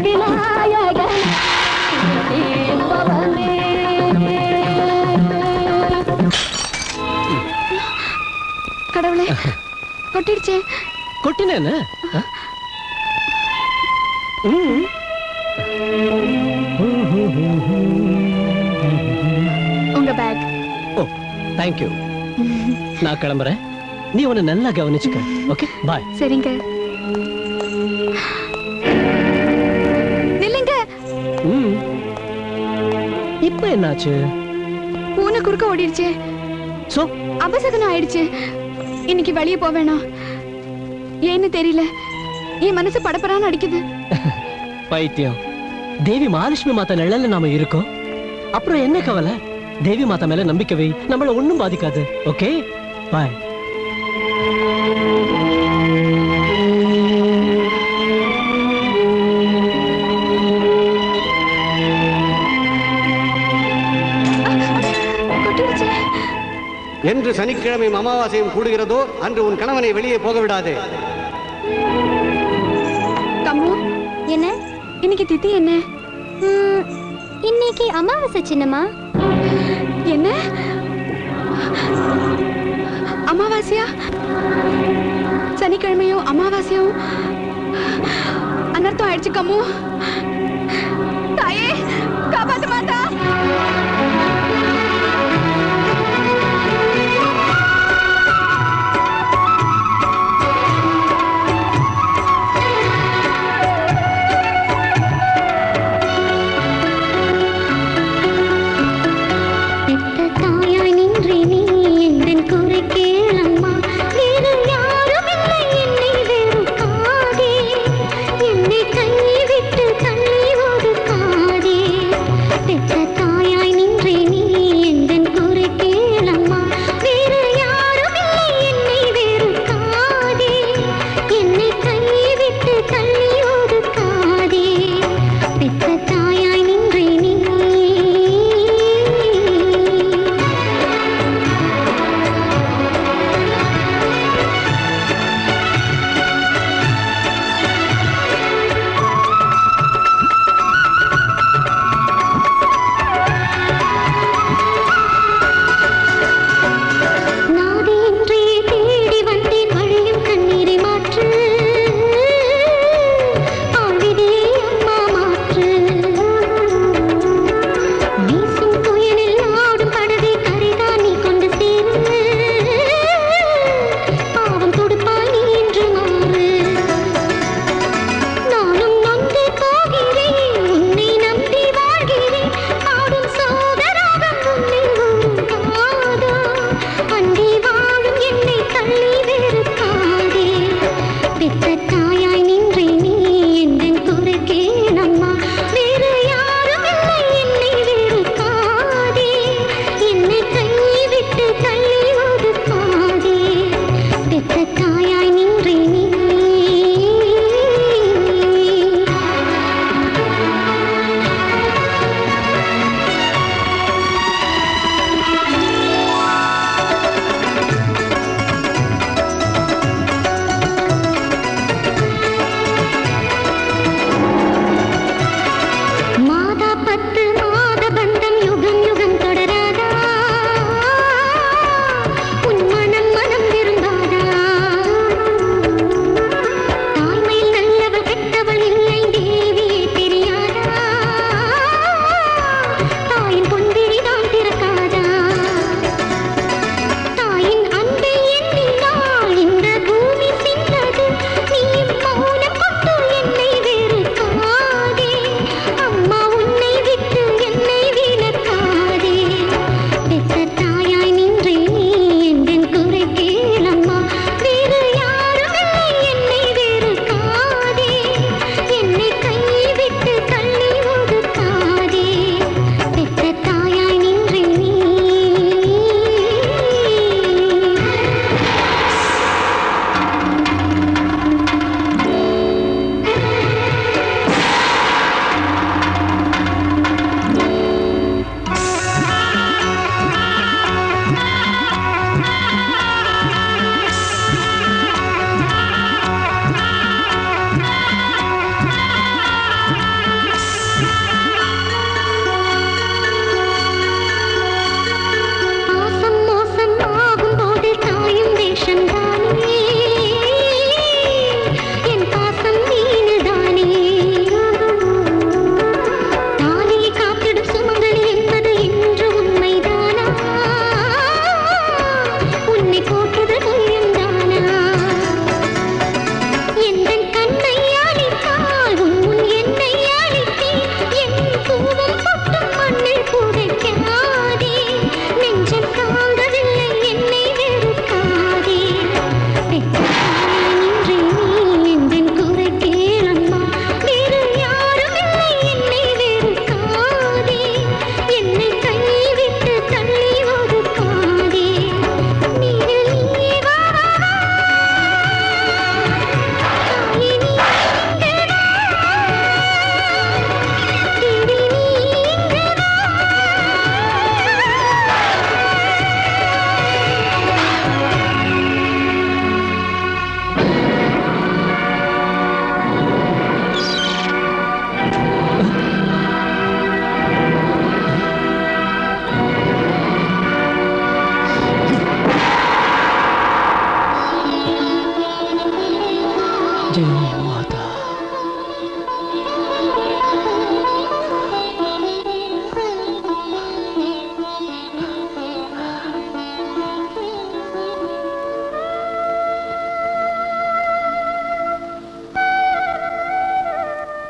விநாயகன் தீர்ப்பவனே. கடவுளே, கொட்டிடுச்சே. கொட்டினேன்னு உங்க பேக். ஓ தேங்க்யூ. நான் கிளம்புறேன். நீ உன்னை நல்லா கவனிச்சுக்க. Okay bye. சரிங்க. நில்லுங்க. இப்ப என்னாச்சு? பூனை குறுக்க ஓடிடுச்சு. சோ அபசகனம் ஆயிடுச்சு. இன்னைக்கு வெளியே போவேணாம். ஏன்னு தெரியல, என் மனசு படப்படான்னு அடிக்குது. பைத்தியம். தேவி மகாலட்சுமி மாதா நிழல்ல நாம இருக்கோம். அப்புறம் என்ன கவலை? தேவி மாதா மேல நம்பிக்கை வை, நம்மள ஒண்ணும் பாதிக்காது. Okay bye. என்று சனிக்கிழமையும் அமாவாசையும் கூடுகிறதோ அன்று உன் கணவனை வெளியே போக விடாதே. கம்மு, என்ன இன்னைக்கு திதி என்ன? இன்னைக்கு அமாவாசை சின்னம்மா. என்ன அமாவாசையா? சனிக்கிழமையும் அமாவாசையும் அனர்த்தம் ஆயிடுச்சு. கம்மு, தாயே காப்பாத்து மாதா. கேளம்மா, வேறு யாரும் இல்லை என்னை வெறுக்காதே, என்னை கைவிட்டு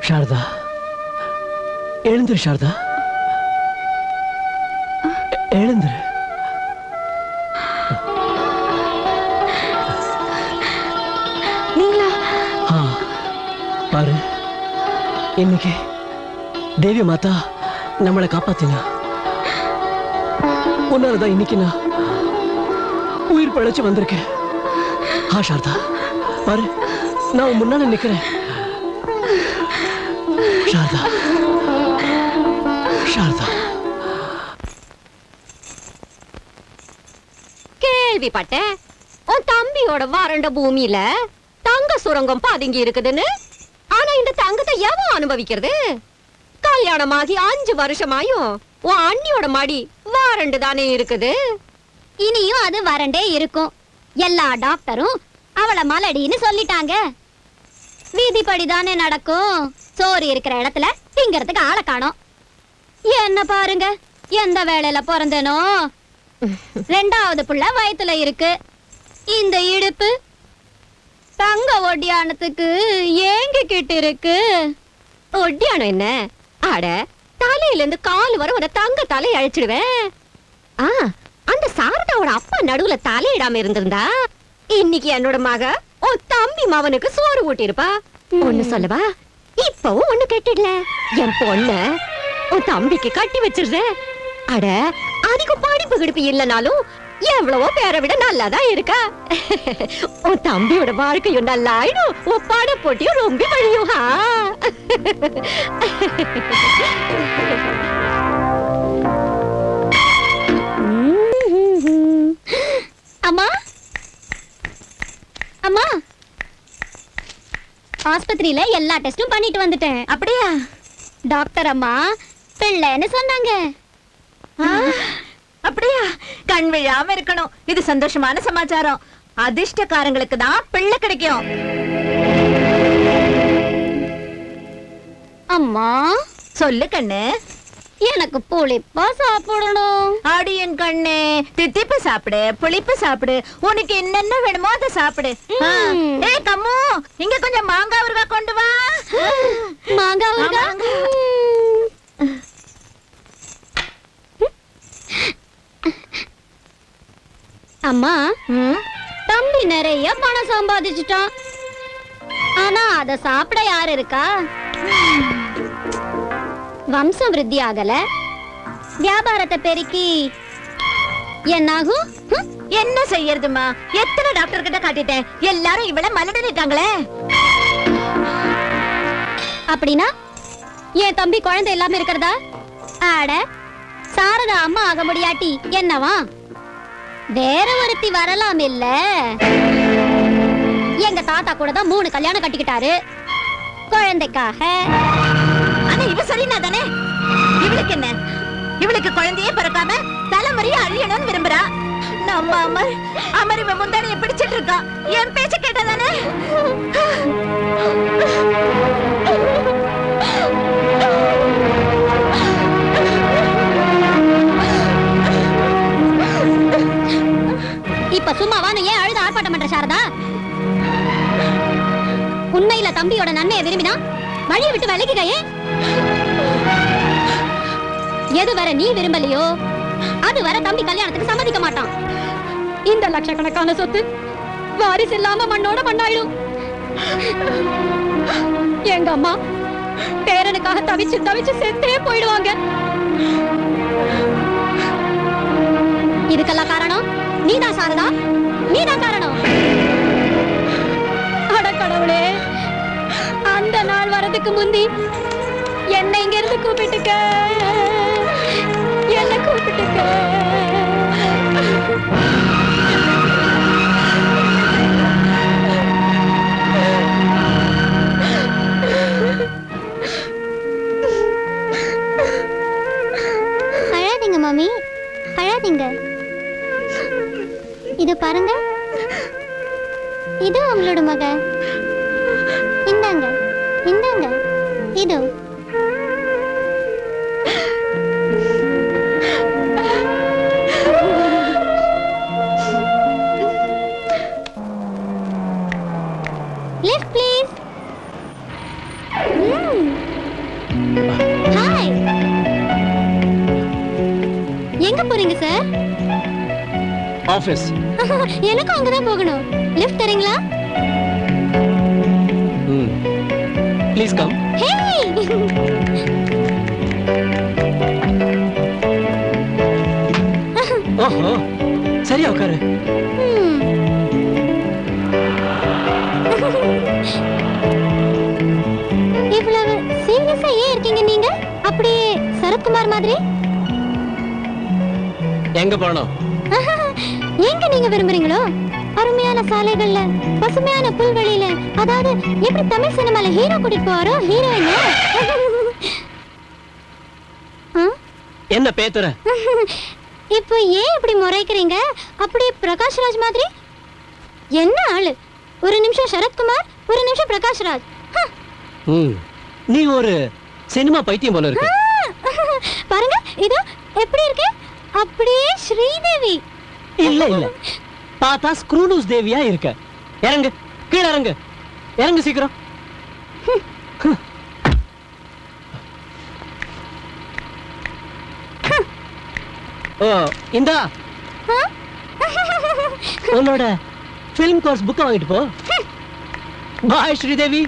சாரதா, எழுந்துரு சாரதா, எழுந்துரு. நீங்களா? பாரு, இன்னைக்கு தேவி மாதா நம்மளை காப்பாத்தினா. உன்னாலதான் இன்னைக்கு நான் உயிர் பிழைச்சு வந்திருக்கேன். சாரதா, பாரு, நான் உன் முன்னால நிக்கிறேன். சாரதா, சாரதா. கேள்விப்பட்டேன் உன் தம்பியோட வறண்ட பூமியில தங்க சுரங்கம் பதுங்கி இருக்குதுன்னு. ஆனா இந்த தங்கத்தை எவன் அனுபவிக்கிறது? கல்யாணமாகி 5 வருஷமாயும் உன் அண்ணியோட மடி வறண்டு தானே இருக்குது. இனியும் அது வறண்டே இருக்கும். எல்லா டாக்டரும் அவளை மலடின்னு சொல்லிட்டாங்க. விதிப்படி தானே நடக்கும். சோறு இருக்கிற இடத்துல திங்கிறதுக்கு ஆளை காணோம். என்ன பாருங்க, எந்த வேளையில பிறந்தனோ 2வது புள்ள வயித்துல இருக்கு. இந்த இடுப்பு தங்க ஒட்டியானத்துக்கு ஏங்கிக்கிட்டு இருக்கு. ஒட்டியானம் என்ன? அட, தலையில இருந்து கால் வர ஒரு தங்க தலை அழைச்சிடுவேன். அந்த சாரதாவோட அப்பா நடுவுல தலையிடாம இருந்திருந்தா இன்னைக்கு என்னோட மக உன் தம்பி மவனுக்கு சோறு ஊட்டிருப்பா. ஒண்ணு சொல்லவா? இப்பவும் ஒண்ணு கட்டிடல. என் பொண்ண உன் தம்பிக்கு கட்டி வச்சிருந்தேன். அட, அதிக படிப்பு கிடிப்பு இல்லைனாலும் எவ்வளவோ பேரை விட நல்லாதான் இருக்கா. உன் தம்பியோட வாழ்க்கையும் நல்லா ஆயிடும். உன் பட போட்டியும் ரொம்ப வழியும். அம்மா, அம்மா, ஆஸ்பத்திரியில எல்லா டெஸ்டும் பண்ணிட்டு வந்துட்டேன். அப்படியா? டாக்டர் அம்மா பிள்ளைன்னு சொன்னாங்க. அப்படியா? கண் விழாம இருக்கணும். இது சந்தோஷமான சமாச்சாரம். அதிர்ஷ்டக்காரங்களுக்கு தான் பிள்ளை கிடைக்கும். அம்மா, சொல்லு கண்ணு. எனக்கு புளிப்பா சாப்பிடணும். அடியன் கண்ணு, தித்திப்பு சாப்பிடு, புளிப்பு சாப்பிடு. உனக்கு என்னென்ன வேணுமோ அதை சாப்பிடு. ஏய் கம்மு, இங்க கொஞ்சம் மாங்காய் ஊறுகாய் கொண்டு வா. மாங்காய் ஊறுகாய்? அம்மா, தம்பி நிறைய பணம் சம்பாதிச்சுட்டான். ஆனா அத சாப்பிட யாரு இருக்கா? வம்சம் விருத்தி ஆகல. வியாபாரத்தை பெருக்கி என்னாகும்? என்ன செய்யறதுமா? எத்தனை டாக்டர் கிட்ட காட்டிட்டேன். எல்லாரும் இவள மலடிட்டாங்களே. அப்படின்னா என் தம்பி குழந்தை இல்லாம இருக்கிறதா? ஆட, சாரதா அம்மா ஆக முடியாட்டி என்னவா? வேற ஒருத்தி வரலாம் இல்ல? எங்க தாத்தா கூட தான் 3 கல்யாணம் கட்டிக்கிட்டாரு குழந்தைக்காக. ஆனா இவ சரினா தானே? இவளுக்கு என்ன? இவளுக்கு குழந்தையே பிறக்காம தலைமுறையை அழியணும்னு விரும்புறா. நம்ம அமர் இவ முந்தானைய பிடிச்சிட்டு இருக்கா. என் பேச்ச கேட்டதானே? இப்ப சும்மாவானு ஏன் அழுது ஆர்ப்பாட்டம் பண்ற சாரதா? உண்மையில தம்பியோட நன்மையை விரும்பினா வழியை விட்டு விலகிக்கையே. எது வர நீ விரும்பலையோ அது வர தம்பி கல்யாணத்துக்கு சம்மதிக்க மாட்டான். இந்த லட்சக்கணக்கான சொத்து வாரிசு இல்லாம மண்ணோட மண்ணாயிடும். எங்க அம்மா பேரனுக்காக தவிச்சு தவிச்சு செத்தே போயிடுவாங்க. இதுக்கெல்லாம் காரணம் நீதான் சாரதா, நீதான் காரணம். அட கடவுளே, அந்த நாள் வரதுக்கு முந்தி என்ன இங்க இருந்து கூப்பிட்டுக்க, என்ன கூப்பிட்டுக்க. அழாதீங்க மாமி, அழாதீங்க. இது பாருங்க, இது உங்களோட மக. இந்தாங்க இந்தாங்க, இது லிஃப்ட் ப்ளீஸ். ஹாய். எங்க போறீங்க சார்? ஆபீஸ். எனக்கும் அங்கதான் போகணும். லிஃப்ட் தரீங்களா? Please come. ஹே. ஓஹோ, சரியா உட்காரு. இவ்வளவு சீரியஸா ஏன் இருக்கீங்க நீங்க? அப்படியே சரத்குமார் மாதிரி. எங்க போறோம்? எங்க நீங்க விரும்புறீங்களோ அருமையான சாலைகள்ல, பசுமையான புல்வெளியில, அதாவது எப்படி தமிழ் சினிமால ஹீரோ கூட்டிட்டு போவாரோ ஹீரோயின. என்ன பேத்துற? இப்போ ஏன் இப்படி முறைக்கிறீங்க? அப்படியே பிரகாஷ்ராஜ் மாதிரி. என்ன ஆளு? ஒரு நிமிஷம் சரத்குமார், ஒரு நிமிஷம் பிரகாஷ்ராஜ். நீ ஒரு சினிமா பைத்தியம் போல இருக்கு. பாருங்க, இதோ எப்படி இருக்கு? அப்படியே ஸ்ரீதேவி. இல்ல இல்ல, பார்த்தா ஸ்க்ரூலூஸ் தேவியா இருக்க. இறங்கு, கீழே இறங்கு, இறங்கு சீக்கிரம். ஓ, இந்தா உன்னோட ஃபிலிம் கோர்ஸ் புக் வாங்கிட்டு போ. பாய் ஸ்ரீதேவி.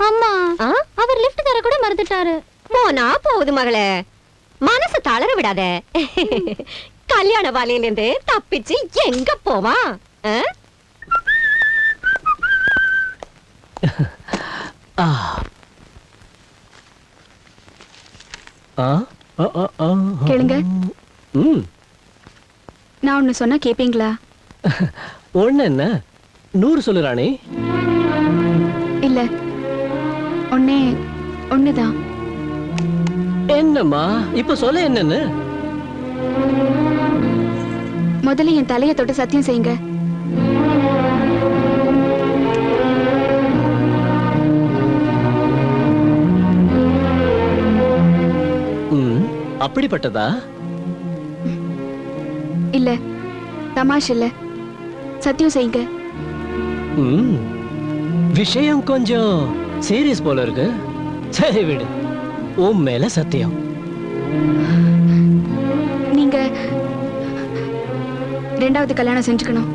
அம்மா, அவர் லிஃப்ட் தர கூட மறந்துட்டாரு. போனா போகுது மகளே, மனசு தளர விடாத. கல்யாண வாலையில இருந்து தப்பிச்சு எங்க போவான்? கேளுங்க, நான் ஒண்ணு சொன்னா கேப்பீங்களா? ஒண்ணு என்ன, 100 சொல்லு ராணி. இல்ல, ஒண்ணுதான். என்னம்மா இப்ப சொல்ல என்னன்னு? முதல்ல என் தலையை தொட்டு சத்தியம் செய்யுங்க. அப்படிப்பட்டதா? இல்ல, தமாஷ் இல்ல, சத்தியம் செய்யுங்க. விஷயம் கொஞ்சம் சீரியஸ் போல இருக்கு. சரி விடு, உன் மேல சத்தியம். நீங்க ரெண்டாவது கல்யாணம் செஞ்சுக்கணும்.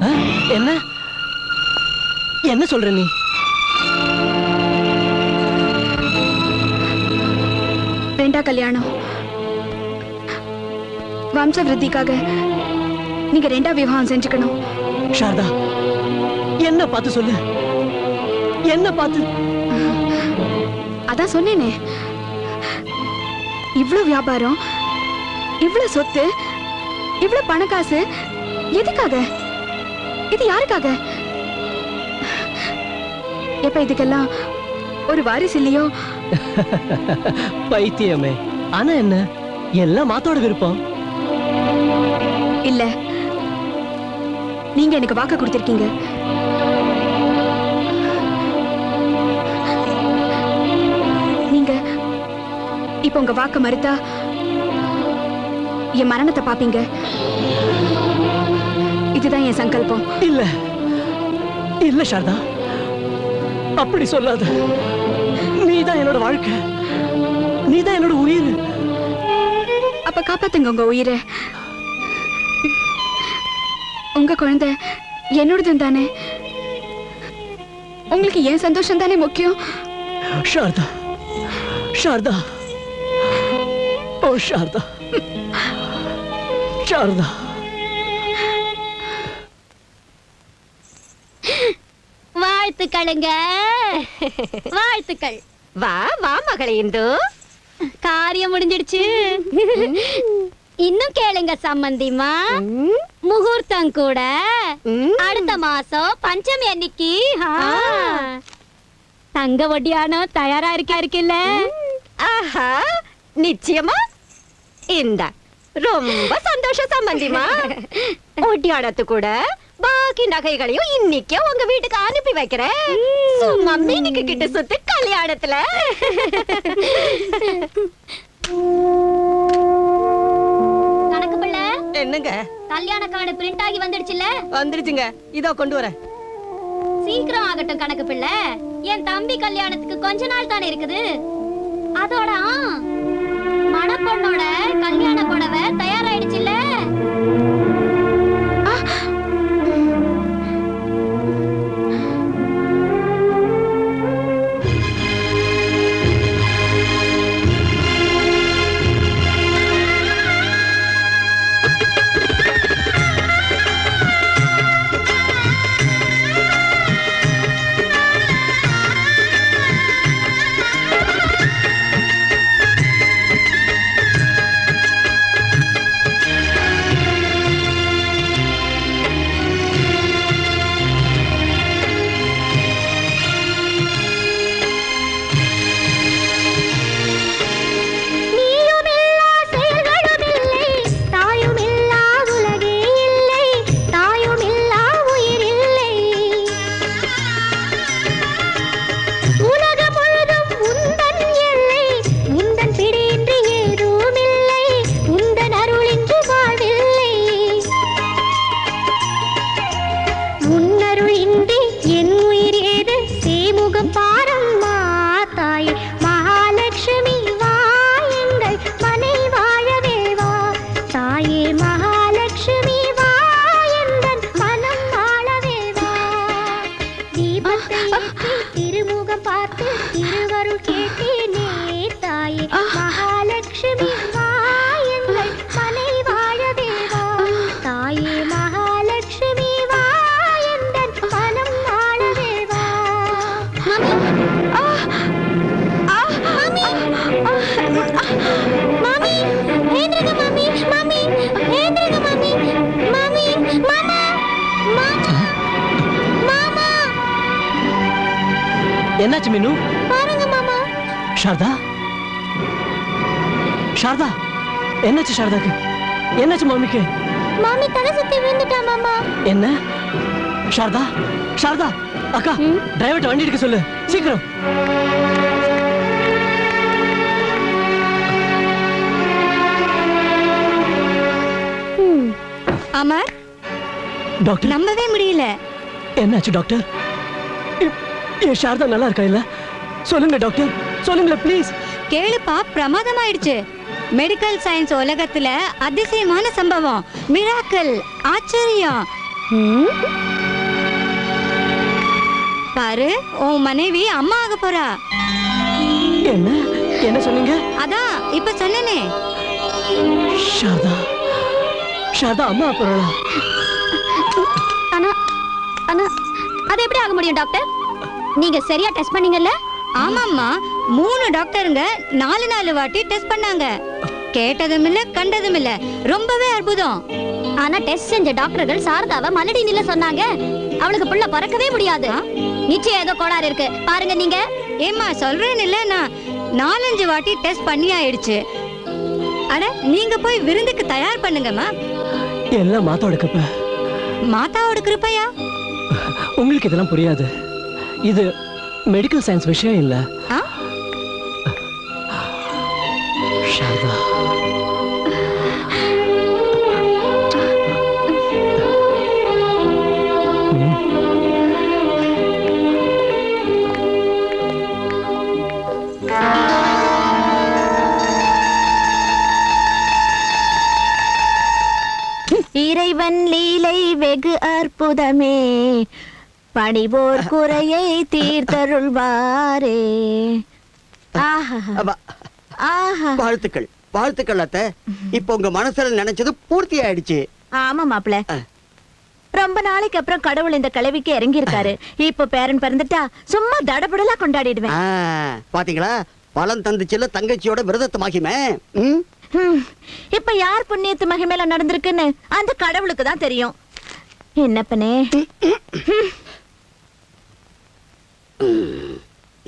என்ன என்ன சொல்ற நீ? ரெண்டா கல்யாணம் வம்ச விருத்திக்காக நீங்க ரெண்டா விவாகம் செஞ்சுக்கணும். சாரதா, என்ன பார்த்து சொல்லு, என்ன பார்த்து? அதான் சொன்னேனே, இவ்ளோ வியாபாரம், இவ்ளோ சொத்து, இவ்ளோ பணக்காசு எதுக்காக? இது யாருக்காக? எப்ப இதுக்கெல்லாம் ஒரு வாரிசு இல்லையோ? பைத்தியமே. ஆனா என்ன, எல்லாம் மாத்தோட விருப்பம். இல்ல, நீங்க எனக்கு வாக்கு கொடுத்திருக்கீங்க. நீங்க இப்ப உங்க வாக்கு மறுத்தா என் மரணத்தை பாப்பீங்க. இதுதான் என் சங்கல்பம். இல்ல இல்ல சாரதா, அப்படி சொல்லாத. நீதான் என்னோட வாழ்க்கை, நீதான் என்னோட உயிர். அப்ப காப்பாத்துங்க உங்க உயிரை. உங்க குழந்தை என்னோடதும் தானே. உங்களுக்கு ஏன் சந்தோஷம் தானே முக்கியம். சாரதா, சாரதா, ஓ சாரதா, சாரதா. வாழ்த்துக்களுங்க, வாழ்த்துக்கள். வா வா மகளே, இந்து காரியம் முடிஞ்சிடுச்சு. இன்னும் கேளுங்க சம்பந்திமா, முகூர்த்தம் கூட அடுத்த மாசம் பஞ்சமி அன்னைக்கு. தங்க ஒட்டியானம் தயாரா இருக்குல்ல? ஆஹா, நிச்சயமா. இந்த ரொம்ப சந்தோஷம் சம்பந்திமா. ஒட்டியானத்து கூட பாக்கி நகைகளையும் இன்னைக்கே உங்க வீட்டுக்கு அனுப்பி வைக்கிறேன். சும்மா மீனுக்கு கிட்ட சுத்து கல்யாணத்துல. கணக்கு பிள்ளை, என்னங்க? கல்யாண கார்டு பிரிண்ட் ஆகி வந்துடுச்சுல? வந்துருச்சுங்க, இதோ கொண்டு வரேன். சீக்கிரம் ஆகட்டும் கணக்கு பிள்ளை. என் தம்பி கல்யாணத்துக்கு கொஞ்ச நாள் தானே இருக்குது. அதோட மணப்பொண்ணோட கல்யாண புடவை தயாராயிடுச்சுல? என்னாச்சு மீனு? பாருங்க மாமா. சாரதா, சாரதா, என்னாச்சு சாரதாக்கு? என்னாச்சு மாமிக்கு? மாமி தலை சுத்தி விழுந்துட்டா மாமா. என்ன? சாரதா, சாரதா, அக்கா டிரைவர்ட்ட வண்டி எடுக்க சொல்லு சீக்கிரம். அமர், டாக்டர் நம்பவே முடியல. என்னாச்சு டாக்டர்? என் சாரதா நல்லா இருக்கா இல்ல? சொல்லுங்க டாக்டர், சொல்லுங்க ப்ளீஸ். கேளுப்பா, பிரமாதமாயிடுச்சு. மெடிக்கல் சயின்ஸ் உலகத்துல அதிசயமான சம்பவம், மிராக்கிள், ஆச்சரியம். பாரு, உன் மனைவி அம்மா ஆக போறா. என்ன என்ன சொன்னீங்க? அதான் இப்ப சொன்னனே. சாரதா, சாரதா அம்மா போறா. ஆனா ஆனா அது எப்படி ஆக முடியும் டாக்டர்? நீங்க சரியா டெஸ்ட் பண்ணீங்கல்ல? ஆமாம்மா, 3 டாக்டருங்க 4 வாட்டி டெஸ்ட் பண்ணாங்க. கேட்டதும் இல்ல, கண்டதும் இல்ல. ரொம்பவே அற்புதம். ஆனா டெஸ்ட் செஞ்ச டாக்டர்கள் சாரதாவை மலடினில சொன்னாங்க. அவளுக்கு புள்ள பிறக்கவே முடியாது. நிச்சயம் ஏதோ கோளாறு இருக்கு பாருங்க நீங்க. ஏம்மா சொல்றேன் இல்ல, நான் 4-5 வாட்டி டெஸ்ட் பண்ணி ஆயிடுச்சு. அட, நீங்க போய் விருந்துக்கு தயார் பண்ணுங்கம்மா. எல்லாம் மாத்தாவோட கிருப்பை. மாதாவோட கிருப்பையா? உங்களுக்கு இதெல்லாம் புரியாது. இது மெடிக்கல் சயின்ஸ் விஷயம் இல்ல. சாரதா, இறைவன் லீலை வெகு அற்புதமே, பணிவோர் குறையை தீர்த்தருள்வாரே. வாழ்த்துக்கள், வாழ்த்துக்கள் அத்தை. இப்ப உங்க மனசுல நினைச்சது பூர்த்தி ஆயிடுச்சு. ஆமா மாப்பிள்ள, ரொம்ப நாளைக்கு அப்புறம் கடவுள் இந்த கிழவிக்கு இறங்கி இருக்காரு. இப்ப பேரன் பிறந்துட்டா சும்மா தடபுடலா கொண்டாடிடுவேன். பாத்தீங்களா, பலன் தந்துச்சுல தங்கச்சியோட விரதத்து மகிமை. இப்ப யார் புண்ணியத்து மகிமையில நடந்திருக்குன்னு அந்த கடவுளுக்கு தான் தெரியும். என்னப்பனே,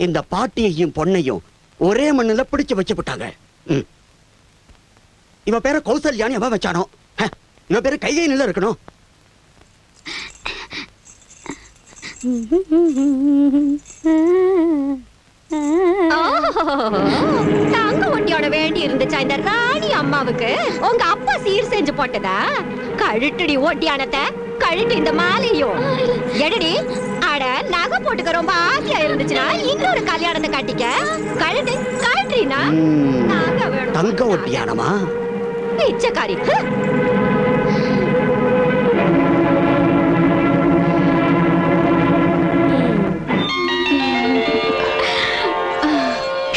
இந்த பாட்டியையும் பொண்ணையும் ஒரே மண்ணுல பிடிச்சு வச்சு விட்டாங்க. இவ பேர கௌசல்யான்னு எவன் வச்சானோ? இவ பேரு கைகை நில இருக்கணும். தங்க ஒட்டியோட வேண்டி இருந்துச்சா இந்த ராணி அம்மாவுக்கு? உங்க அப்பா சீர் செஞ்சு போட்டதா? கழுட்டுடி ஒட்டியானத்தை, கழுட்டு இந்த மாலையும் எடுடி. அட, நகை போட்டுக்க ரொம்ப ஆசையா இருந்துச்சுன்னா இன்னொரு கல்யாணத்தை கட்டிக்க. கழுட்டு கழட்டுறீனா? நகை வேணும். தங்க ஒட்டியானமா? பிச்சைக்காரி.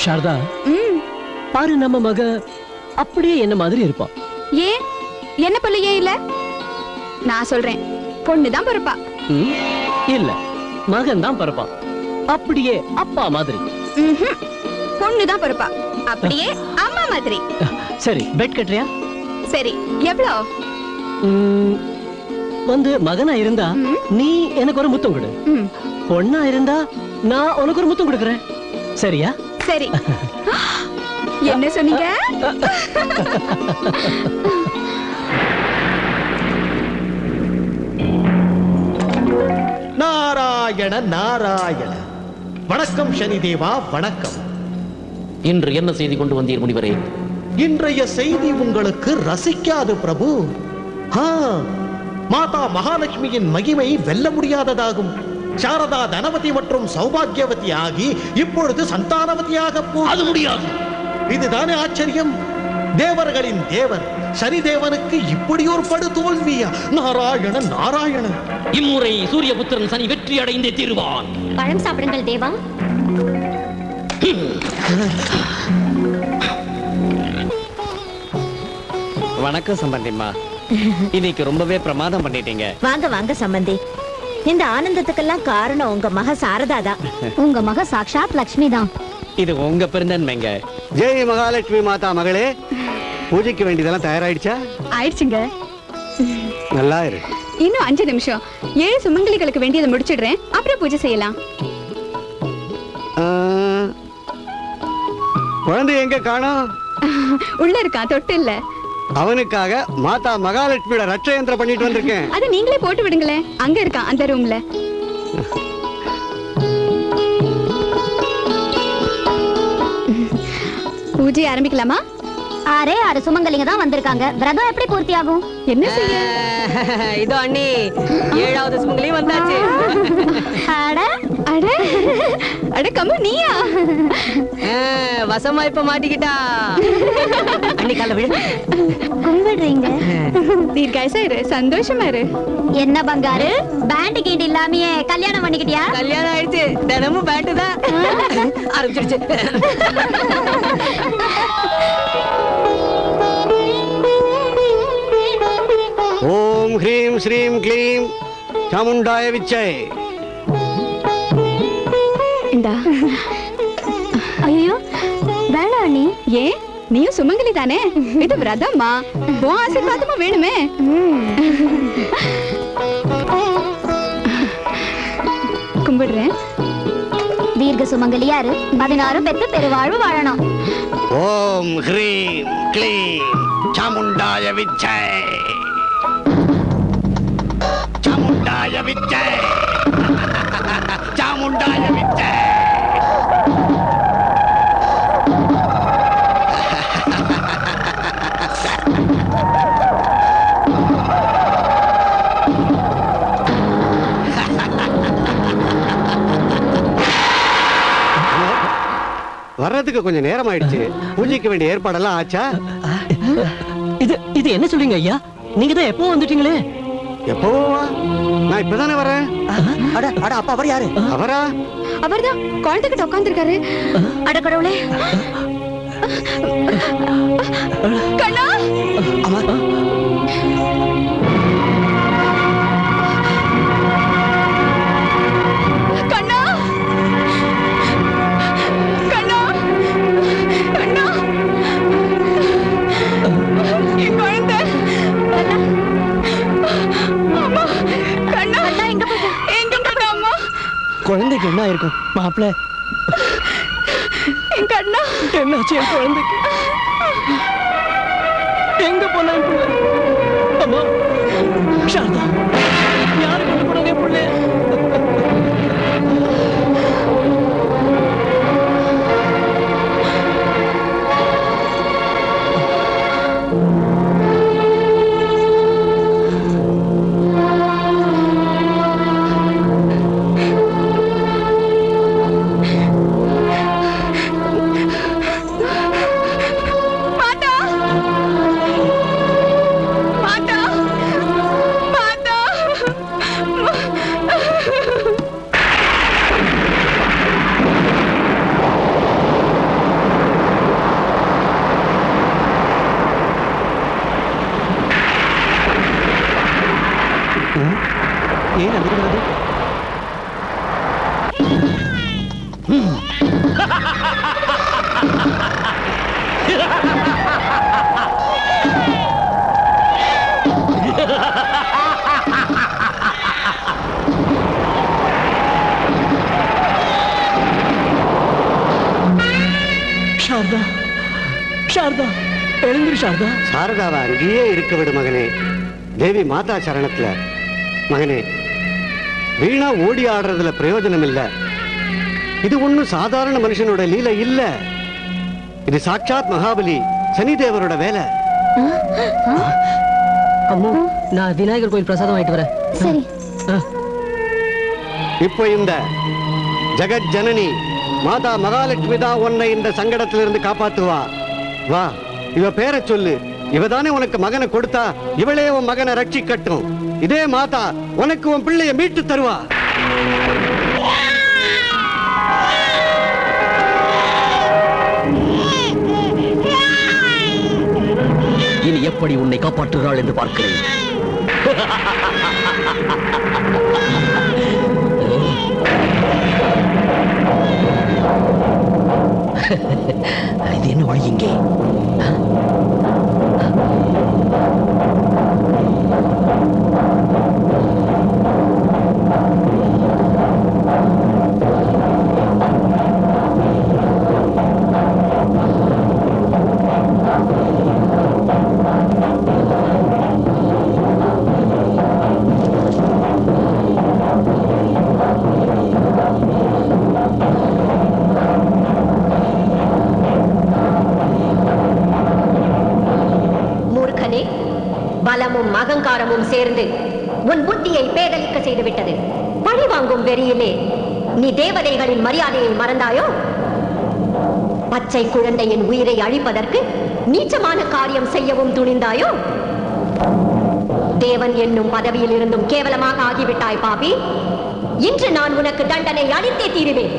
சாரதா, பாரு நம்ம மக அப்படியே என்ன மாதிரி இருப்பான். ஏன் என்ன போல ஏன் இல்ல? நான் சொல்றேன், பொண்ணுதான் பிறப்பா. இல்ல, மகன் தான் பிறப்பான். அப்படியே அப்பா மாதிரி. பொண்ணுதான் பிறப்பா, அப்படியே அம்மா மாதிரி. சரி, பெட் கட்டுறியா? சரி, எவ்வளோ? வந்து மகனா இருந்தா நீ எனக்கு ஒரு முத்தம் கொடு. பொண்ணா இருந்தா நான் உனக்கு ஒரு முத்தம் கொடுக்கறேன். சரியா? சரி. என்ன சொன்னீங்க? நாராயண நாராயண. வணக்கம் சனிதேவா, வணக்கம். இன்று என்ன செய்தி கொண்டு வந்தீர் முனிவரே? இன்றைய செய்தி உங்களுக்கு ரசிக்காது பிரபு. மாதா மகாலட்சுமியின் மகிமை வெல்ல முடியாததாகும். சாரதா தனவதி மற்றும் சௌபாகியவதி ஆகி இப்பொழுது சந்தானவதியாக அது முடியாது. இதுதானே ஆச்சரியம்? தேவர்களின் தேவன் சனிதேவனுக்கு இப்படி ஒரு படு தோல்வியா? நாராயண நாராயண. இம்முறை சூரியபுத்திரன் சனி வெற்றி அடைந்தே தீருவான். பழம் சாப்பிடுங்கள் தேவா. வணக்கம் சம்பந்திம்மா. இன்னைக்கு ரொம்பவே பிரமாதம் பண்ணிட்டீங்க. வாங்க வாங்க சம்பந்தி. இந்த ஆனந்தத்துக்கெல்லாம் காரணம் உங்க மக சாரதா தான். உங்க மக சாக்ஷாத் லக்ஷ்மி தான். இது உங்க பெருந்தன்மைங்க. ஜெய் மகாலட்சுமி மாதா மகளே, பூஜைக்கு வேண்டியதெல்லாம் தயாராயிடுச்சா? ஆயிடுச்சுங்க. நல்லா இரு. இன்னும் 5 நிமிஷம். 7 சுமங்கலிகளுக்கு வேண்டியதை முடிச்சிடுறேன், அப்புறம் பூஜை செய்யலாம். குழந்தை எங்க காணோம்? உள்ள இருக்கான், தொட்டு இல்ல. அவனுக்காக மாதா மகாலட்சுமியோட ரட்சயந்திரம் பண்ணிட்டு வந்திருக்கேன். அதை நீங்களே போட்டு விடுங்களேன். அங்க இருக்கான், அந்த ரூம்ல. பூஜை ஆரம்பிக்கலாமா? 6 சுமங்கலிங்க தான் வந்திருக்காங்க. விரதம் எப்படி பூர்த்தி ஆகும்? என்ன செய்ய? இதோ அண்ணி, 7வது சுமங்கலி வந்தாச்சு. அட அட அட, கம்மு நீயா? வசமா இப்ப மாட்டிக்கிட்டா. அண்ணி கால விடு. கும்பிடுறீங்க. தீர்காயசா இரு, சந்தோஷமா இரு. என்ன பங்காரு, பேண்ட் கீண்ட் இல்லாமயே கல்யாணம் பண்ணிக்கிட்டியா? கல்யாணம் ஆயிடுச்சு, தினமும் பேண்ட் தான். ஆரம்பிச்சிருச்சு. ஓம் ஹ்ரீம் ஸ்ரீம் க்ளீம் சாமுண்டாய விச்சை. இந்தா. ஐயோ வேணாம் அண்ணி. ஏன், நீயும் சுமங்கலி தானே? இது விரதம்மா, உன் ஆசீர்வாதமும் வேணுமே. கும்பிடுறேன். தீர்க்க சுமங்கலியாரு 16 பெத்து பெருவாழ்வு வாழணும். ஓம் ஹ்ரீம் க்ளீம் சாமுண்டாய விச்சை. சாமுண்டாய விச்சை. சாமுண்டாய விச்சை. வர்றதுக்கு கொஞ்சம் நேரம் ஆயிடுச்சு. பூஜைக்கு வேண்டிய ஏற்பாடெல்லாம் ஆச்சா? இது என்ன சொல்றீங்க ஐயா? நீங்க தான் எப்போ வந்துட்டீங்களே? எப்பவோ? நான் இப்பதானே வரேன். அட அட, அப்ப அவர் யாரு? அவரா? அவர்தான் குழந்தைகிட்ட உட்கார்ந்திருக்காரு. அட கடவுளே. கண்ணா, அம்மா. கண்ணா, கண்ணா, கண்ணா, என் குழந்தை. அம்மா, கண்ணா, எங்க போன அம்மா? குழந்தைக்கு என்ன இருக்கும் மாப்பிள்ள? என் கண்ணா, என்னாச்சு என் குழந்தைக்கு? எங்க போனா என் பிள்ளை? அம்மா சாரதா, யாரு கொண்டு போனாங்க என் பிள்ளை? ஏன் அதிர்கிறது? சாரதா, சாரதா, எழுந்திரு சாரதா. சாரதாவை அங்கேயே இருக்க விடு மகனே. தேவி மாதா சரணத்துல. மகனே, வீணா ஓடி ஆடுறதுல பிரயோஜனம் இல்ல. இது ஒண்ணும் சாதாரண மனுஷனோட லீலை இல்ல. இது சாட்சாத் மகாபலி சனிதேவரோட வேலை. அம்மா, நான் விநாயகர் கோயில் பிரசாதம் வாங்கிட்டு வரேன். சரி. இப்போ இந்த ஜெகத் ஜனனி மாதா மகாலட்சுமி தான் உன்னை இந்த சங்கடத்திலிருந்து காப்பாத்துவா. வா, இவ பேரை சொல்லு. இவதானே உனக்கு மகனை கொடுத்தா, இவளே உன் மகனை ரட்சிக்கட்டும். இதே மாதா உனக்கு உன் பிள்ளைய மீட்டு தருவா. இனி எப்படி உன்னை காப்பாற்றுகிறாள் என்று பார்க்கிறேன். இது என்ன வழி இங்கே? பலமும் அகங்காரமும் சேர்ந்து உன் புத்தியை பேதலிக்க செய்துவிட்டது. பழி வாங்கும் வெறியிலே நீ தேவதைகளின் மரியாதையை மறந்தாயோ? பச்சை குழந்தையின் உயிரை அழிப்பதற்கு நீச்சமான காரியம் செய்யவும் துணிந்தாயோ? தேவன் என்னும் பதவியில் இருந்தும் கேவலமாக ஆகிவிட்டாய் பாபி. இன்று நான் உனக்கு தண்டனை அளித்தே தீருவேன்.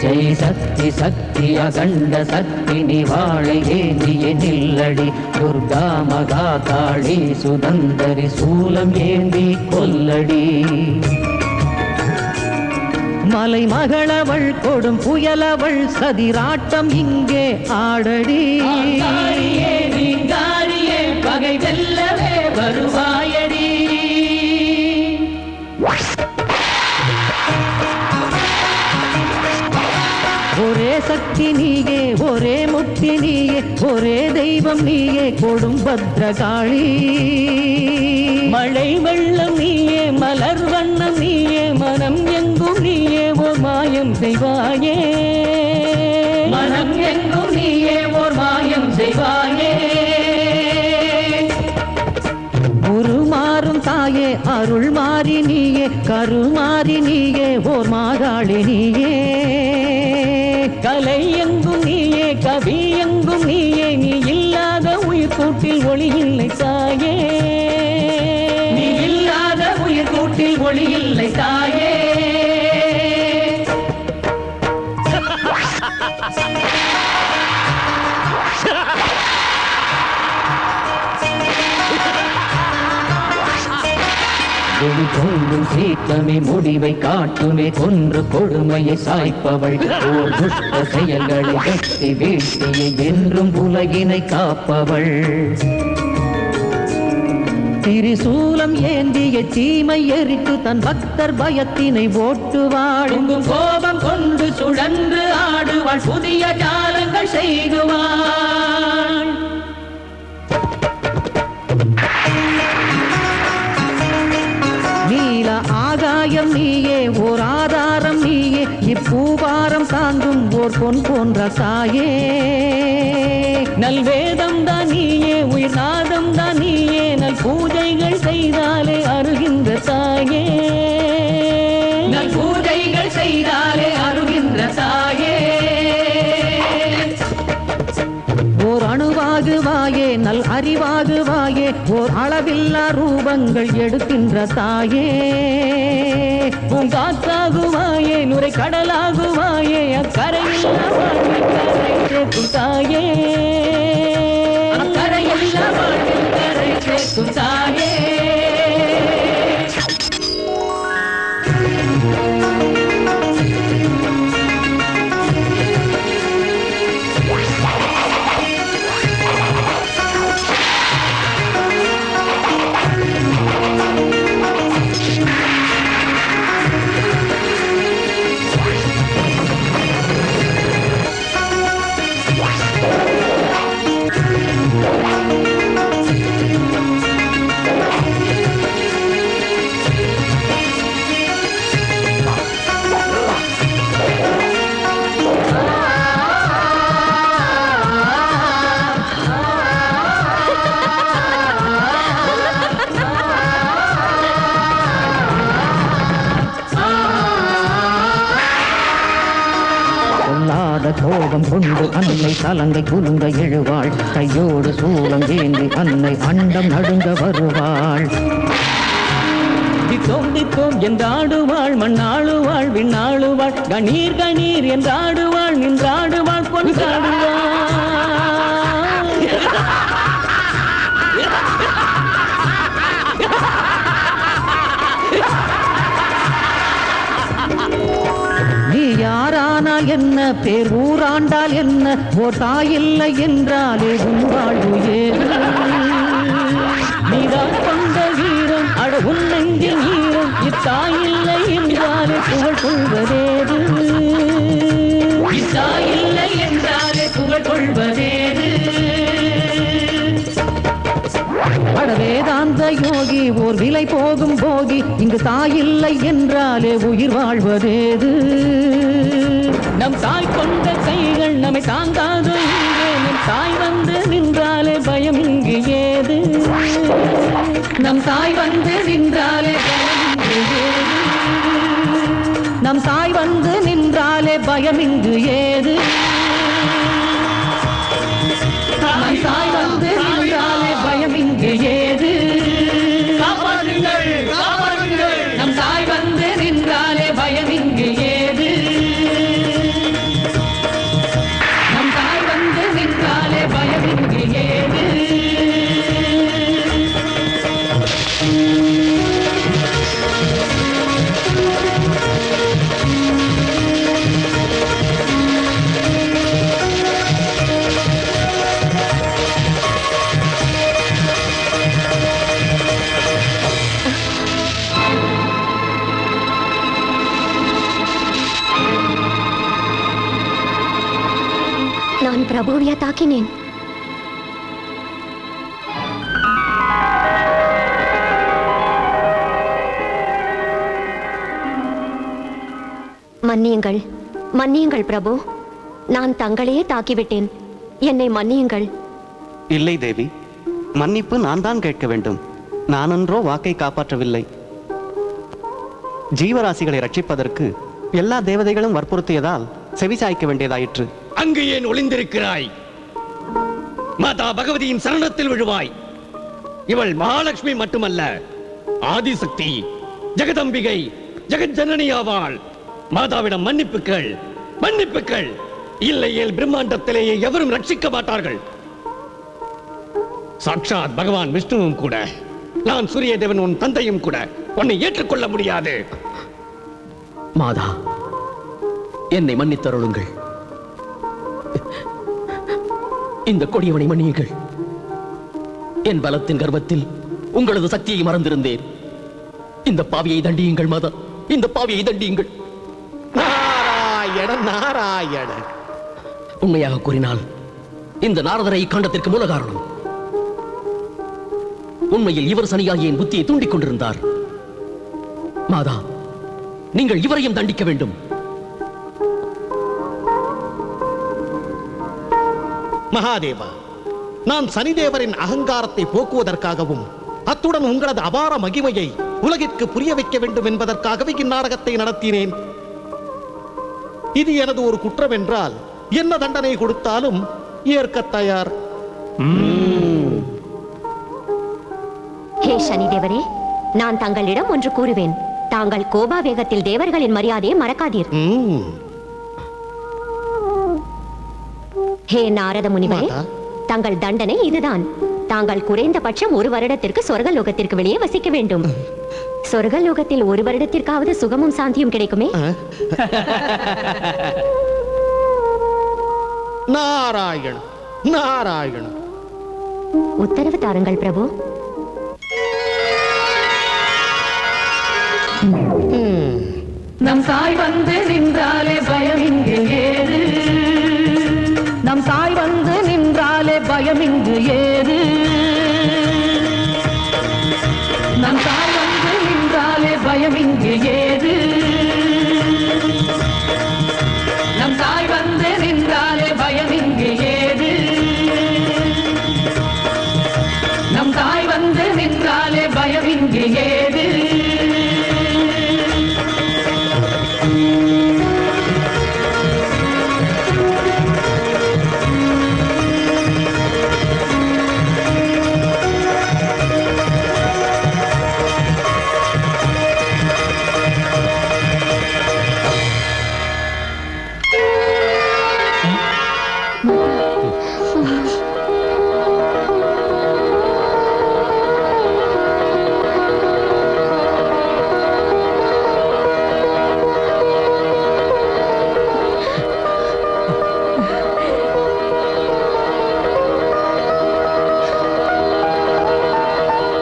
ஜெய் சக்தி சக்தி அகண்ட சக்தி நிவாளை ஏந்திய நில்லடி துர்கா மகா காளி சுதந்தரி சூலம் ஏந்தி கொல்லடி. மலை மகளவள் கொடும் புயலவள் சதிராட்டம் இங்கே ஆடடி. பகை வெல்லவே வருவாயடி. ஒரே சக்தி நீயே, ஒரே முக்தி நீயே, ஒரே தெய்வம் நீயே கொடும் பத்ரகாளி. மழை வெள்ளம் நீயே, மலர் வண்ணம் நீயே, மனம் எங்கும் நீயே ஓர் மாயம் செய்வாயே. மனம் எங்கும் நீயே ஓர் மாயம் செய்வாயே. உருமாறும் தாயே, அருள் மாறி நீயே, கருமாறி நீயே, ஓர் மாகாளி நீயே. கலை எங்கும் நீயே, கவி எங்கும் நீயே, நீ இல்லாத உயிர் கூட்டில் ஒளி இல்லை தாயே. நீ இல்லாத உயிர் கூட்டில் ஒளி இல்லை தாயே. தோன்றும் சீத்தமே முடிவை காட்டுமே, கொன்று கொடுமையை சாய்ப்பவள், ஓர் துஷ்ட செயல்களை வெட்டி வீழ்த்தியை என்றும் உலகினை காப்பவள். திரிசூலம் ஏந்திய தீமை எரித்து தன் பக்தர் பயத்தினை ஓட்டுவாள். கோபம் கொண்டு சுழன்று ஆடுவாள், புதிய ஜாலங்கள் செய்குவாள். நீல ஆகாயம் நீயே, ஓர் ஆதாரம் நீயே, இப்பூபாரம் தாங்கும் ஓர் பொன் போன்ற தாயே. நல்வேதம் தான் நீயே, உயிர் நாதம் தான் நீயே, நல் பூஜைகள் செய்தாலே அருகின்ற தாயே. நல் பூஜைகள் செய்தாலே வடிவாகுவாயே ஓர் அளவில்லா ரூபங்கள் எடுக்கின்ற தாயே பூங்காற்றாகுவாயே நுரை கடலாகுவாயே அக்கரையில்லா வாழ்வில் கரை சேர்க்கும் தாயே அக்கரையில்லா வாழ்வில் கரை சேர்க்கும் தாயே கோபம் கொண்டு அன்னை தலங்கை குலுங்க எழுவாள் கையோடு சூலம் ஏந்தி அன்னை அண்டம் நடுங்க வருவாள் தித்தோம் தித்தோம் என்றாடுவாள் மண்ணாளுவாள் விண்ணாளுவாள் கணீர் கணீர் என்றாடுவாள் நின்றாடுவாள் கொண்டாடுவாள் நீ யாரானால் என்ன பேர் ஊராண்டால் என்ன ஓர் தாயில்லை என்றாலே உன் வாழ்வு ஏது நீதான் கொண்ட வீரம் அட உன் நெஞ்சில் ஈரம் இத்தாயில்லை என்றாலே புகழ் கொள்வதேது இத்தாயில்லை என்றாலே புகழ் கொள்வதேது அட வேதாந்த யோகி ஓர் விலை போகும் போகி இங்கு தாயில்லை என்றாலே உயிர் வாழ்வதேது நம் தாய் கொண்ட கைகள் நம்மை தாங்காது இங்கே நம் தாய் வந்து நின்றாலே பயம் இங்கு ஏது நம் தாய் வந்து நின்றாலே பயம் இங்கு ஏது நம் தாய் வந்து நின்றாலே பயம் இங்கு ஏது நம் தாய் வந்து நின்றாலே பயம் இங்கு ஏது நம் தாய் வந்து நின்றாலே பயம் இங்கு ஏது நம் தாய் வந்து நின்றாலே பயம் இங்கு ஏது நான் பிரபுவியா தாக்கினேன். மன்னியுங்கள் மன்னியுங்கள் பிரபு, நான் தங்களையே தாக்கிவிட்டேன், என்னை மன்னியுங்கள். இல்லை தேவி, மன்னிப்பு நான் தான் கேட்க வேண்டும். நானன்றோ வாக்கை காப்பாற்றவில்லை. ஜீவராசிகளை ரட்சிப்பதற்கு எல்லா தேவதைகளும் வற்புறுத்தியதால் செவிசாய்க்க வேண்டியதாயிற்று. அங்கு ஏன் ஒளிந்திருக்கிறாய்? மாதா பகவதியின் சரணத்தில் விழுவாய். இவள் மகாலட்சுமி மட்டுமல்ல, ஆதிசக்தி, ஜெகதம்பிகை, ஜெகஜனனி ஆவாள். மாதாவிடம் மன்னிப்புக்கள், மன்னிப்புக்கள். இல்லையேல் பிரம்மாண்டத்திலேயே எவரும் ரட்சிக்க மாட்டார்கள். சாட்சாத் பகவான் விஷ்ணுவும் கூட, நான் சூரிய தேவன் உன் தந்தையும் கூட உன்னை ஏற்றுக்கொள்ள முடியாது. மாதா, என்னை மன்னித்தருளுங்கள். இந்த கொடியவனை மன்னியுங்கள். என் பலத்தின் கர்வத்தில் உங்களது சக்தியை மறந்திருந்தேன். இந்த பாவியை தண்டியுங்கள் மாதா, இந்த பாவியை தண்டியுங்கள். நாராயண நாராயண. உண்மையாக கூறினால் இந்த நாரதரை காண்டத்திற்கு மூல காரணம். உண்மையில் இவர் சனியாகி என் புத்தியை தூண்டிக் கொண்டிருந்தார். மாதா, நீங்கள் இவரையும் தண்டிக்க வேண்டும். மகாதேவா, நான் சனிதேவரின் அகங்காரத்தை போக்குவதற்காகவும் அத்துடன் உங்களது அபார மகிமையை உலகிற்கு புரிய வைக்க வேண்டும் என்பதற்காகவே இந்நாடகத்தை நடத்தினேன். இது எனது ஒரு குற்றம் என்றால் என்ன தண்டனை கொடுத்தாலும் ஏற்க தயார். ஹே சனி தேவரே, நான் தங்களிடம் ஒன்று கூறுவேன். தாங்கள் கோபா வேகத்தில் தேவர்களின் மரியாதையை மறக்காதீர். ஹே நாரத முனிவரே, தங்கள் தண்டனை இதுதான். தாங்கள் குறைந்தபட்சம் 1 வருடத்திற்கு சொர்க்கலோகத்திற்கு வெளியே வசிக்க வேண்டும். சொர்க்கலோகத்தில் 1 வருடத்திற்காவது சுகமும் சாந்தியும் கிடைக்குமே. நாராயண நாராயண. உத்தரவு தாருங்கள் பிரபு. நம் தாய் வந்து நின்றாலே பயம் இங்கு ஏது. நம் தாய் வந்து நின்றாலே பயம் இங்கு ஏது. நம் தாய் வந்து நின்றாலே பயம் இங்கு ஏது. நம் தாய் வந்து நின்றாலே பயம் இங்கு ஏது. நம் தாய் வந்து நின்றாலே பயம் இங்கு ஏது.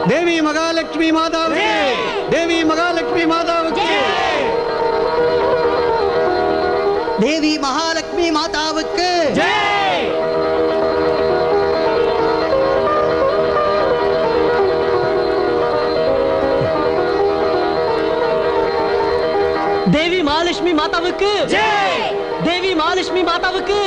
தேவி மகாலட்சுமி மாதாவுக்கு, தேவி மகாலட்சுமி மாதாவுக்கு, தேவி மகாலட்சுமி மாதாவுக்கு. தேவி மகாலட்சுமி மாதாவுக்கு, தேவி மகாலட்சுமி மாதாவுக்கு.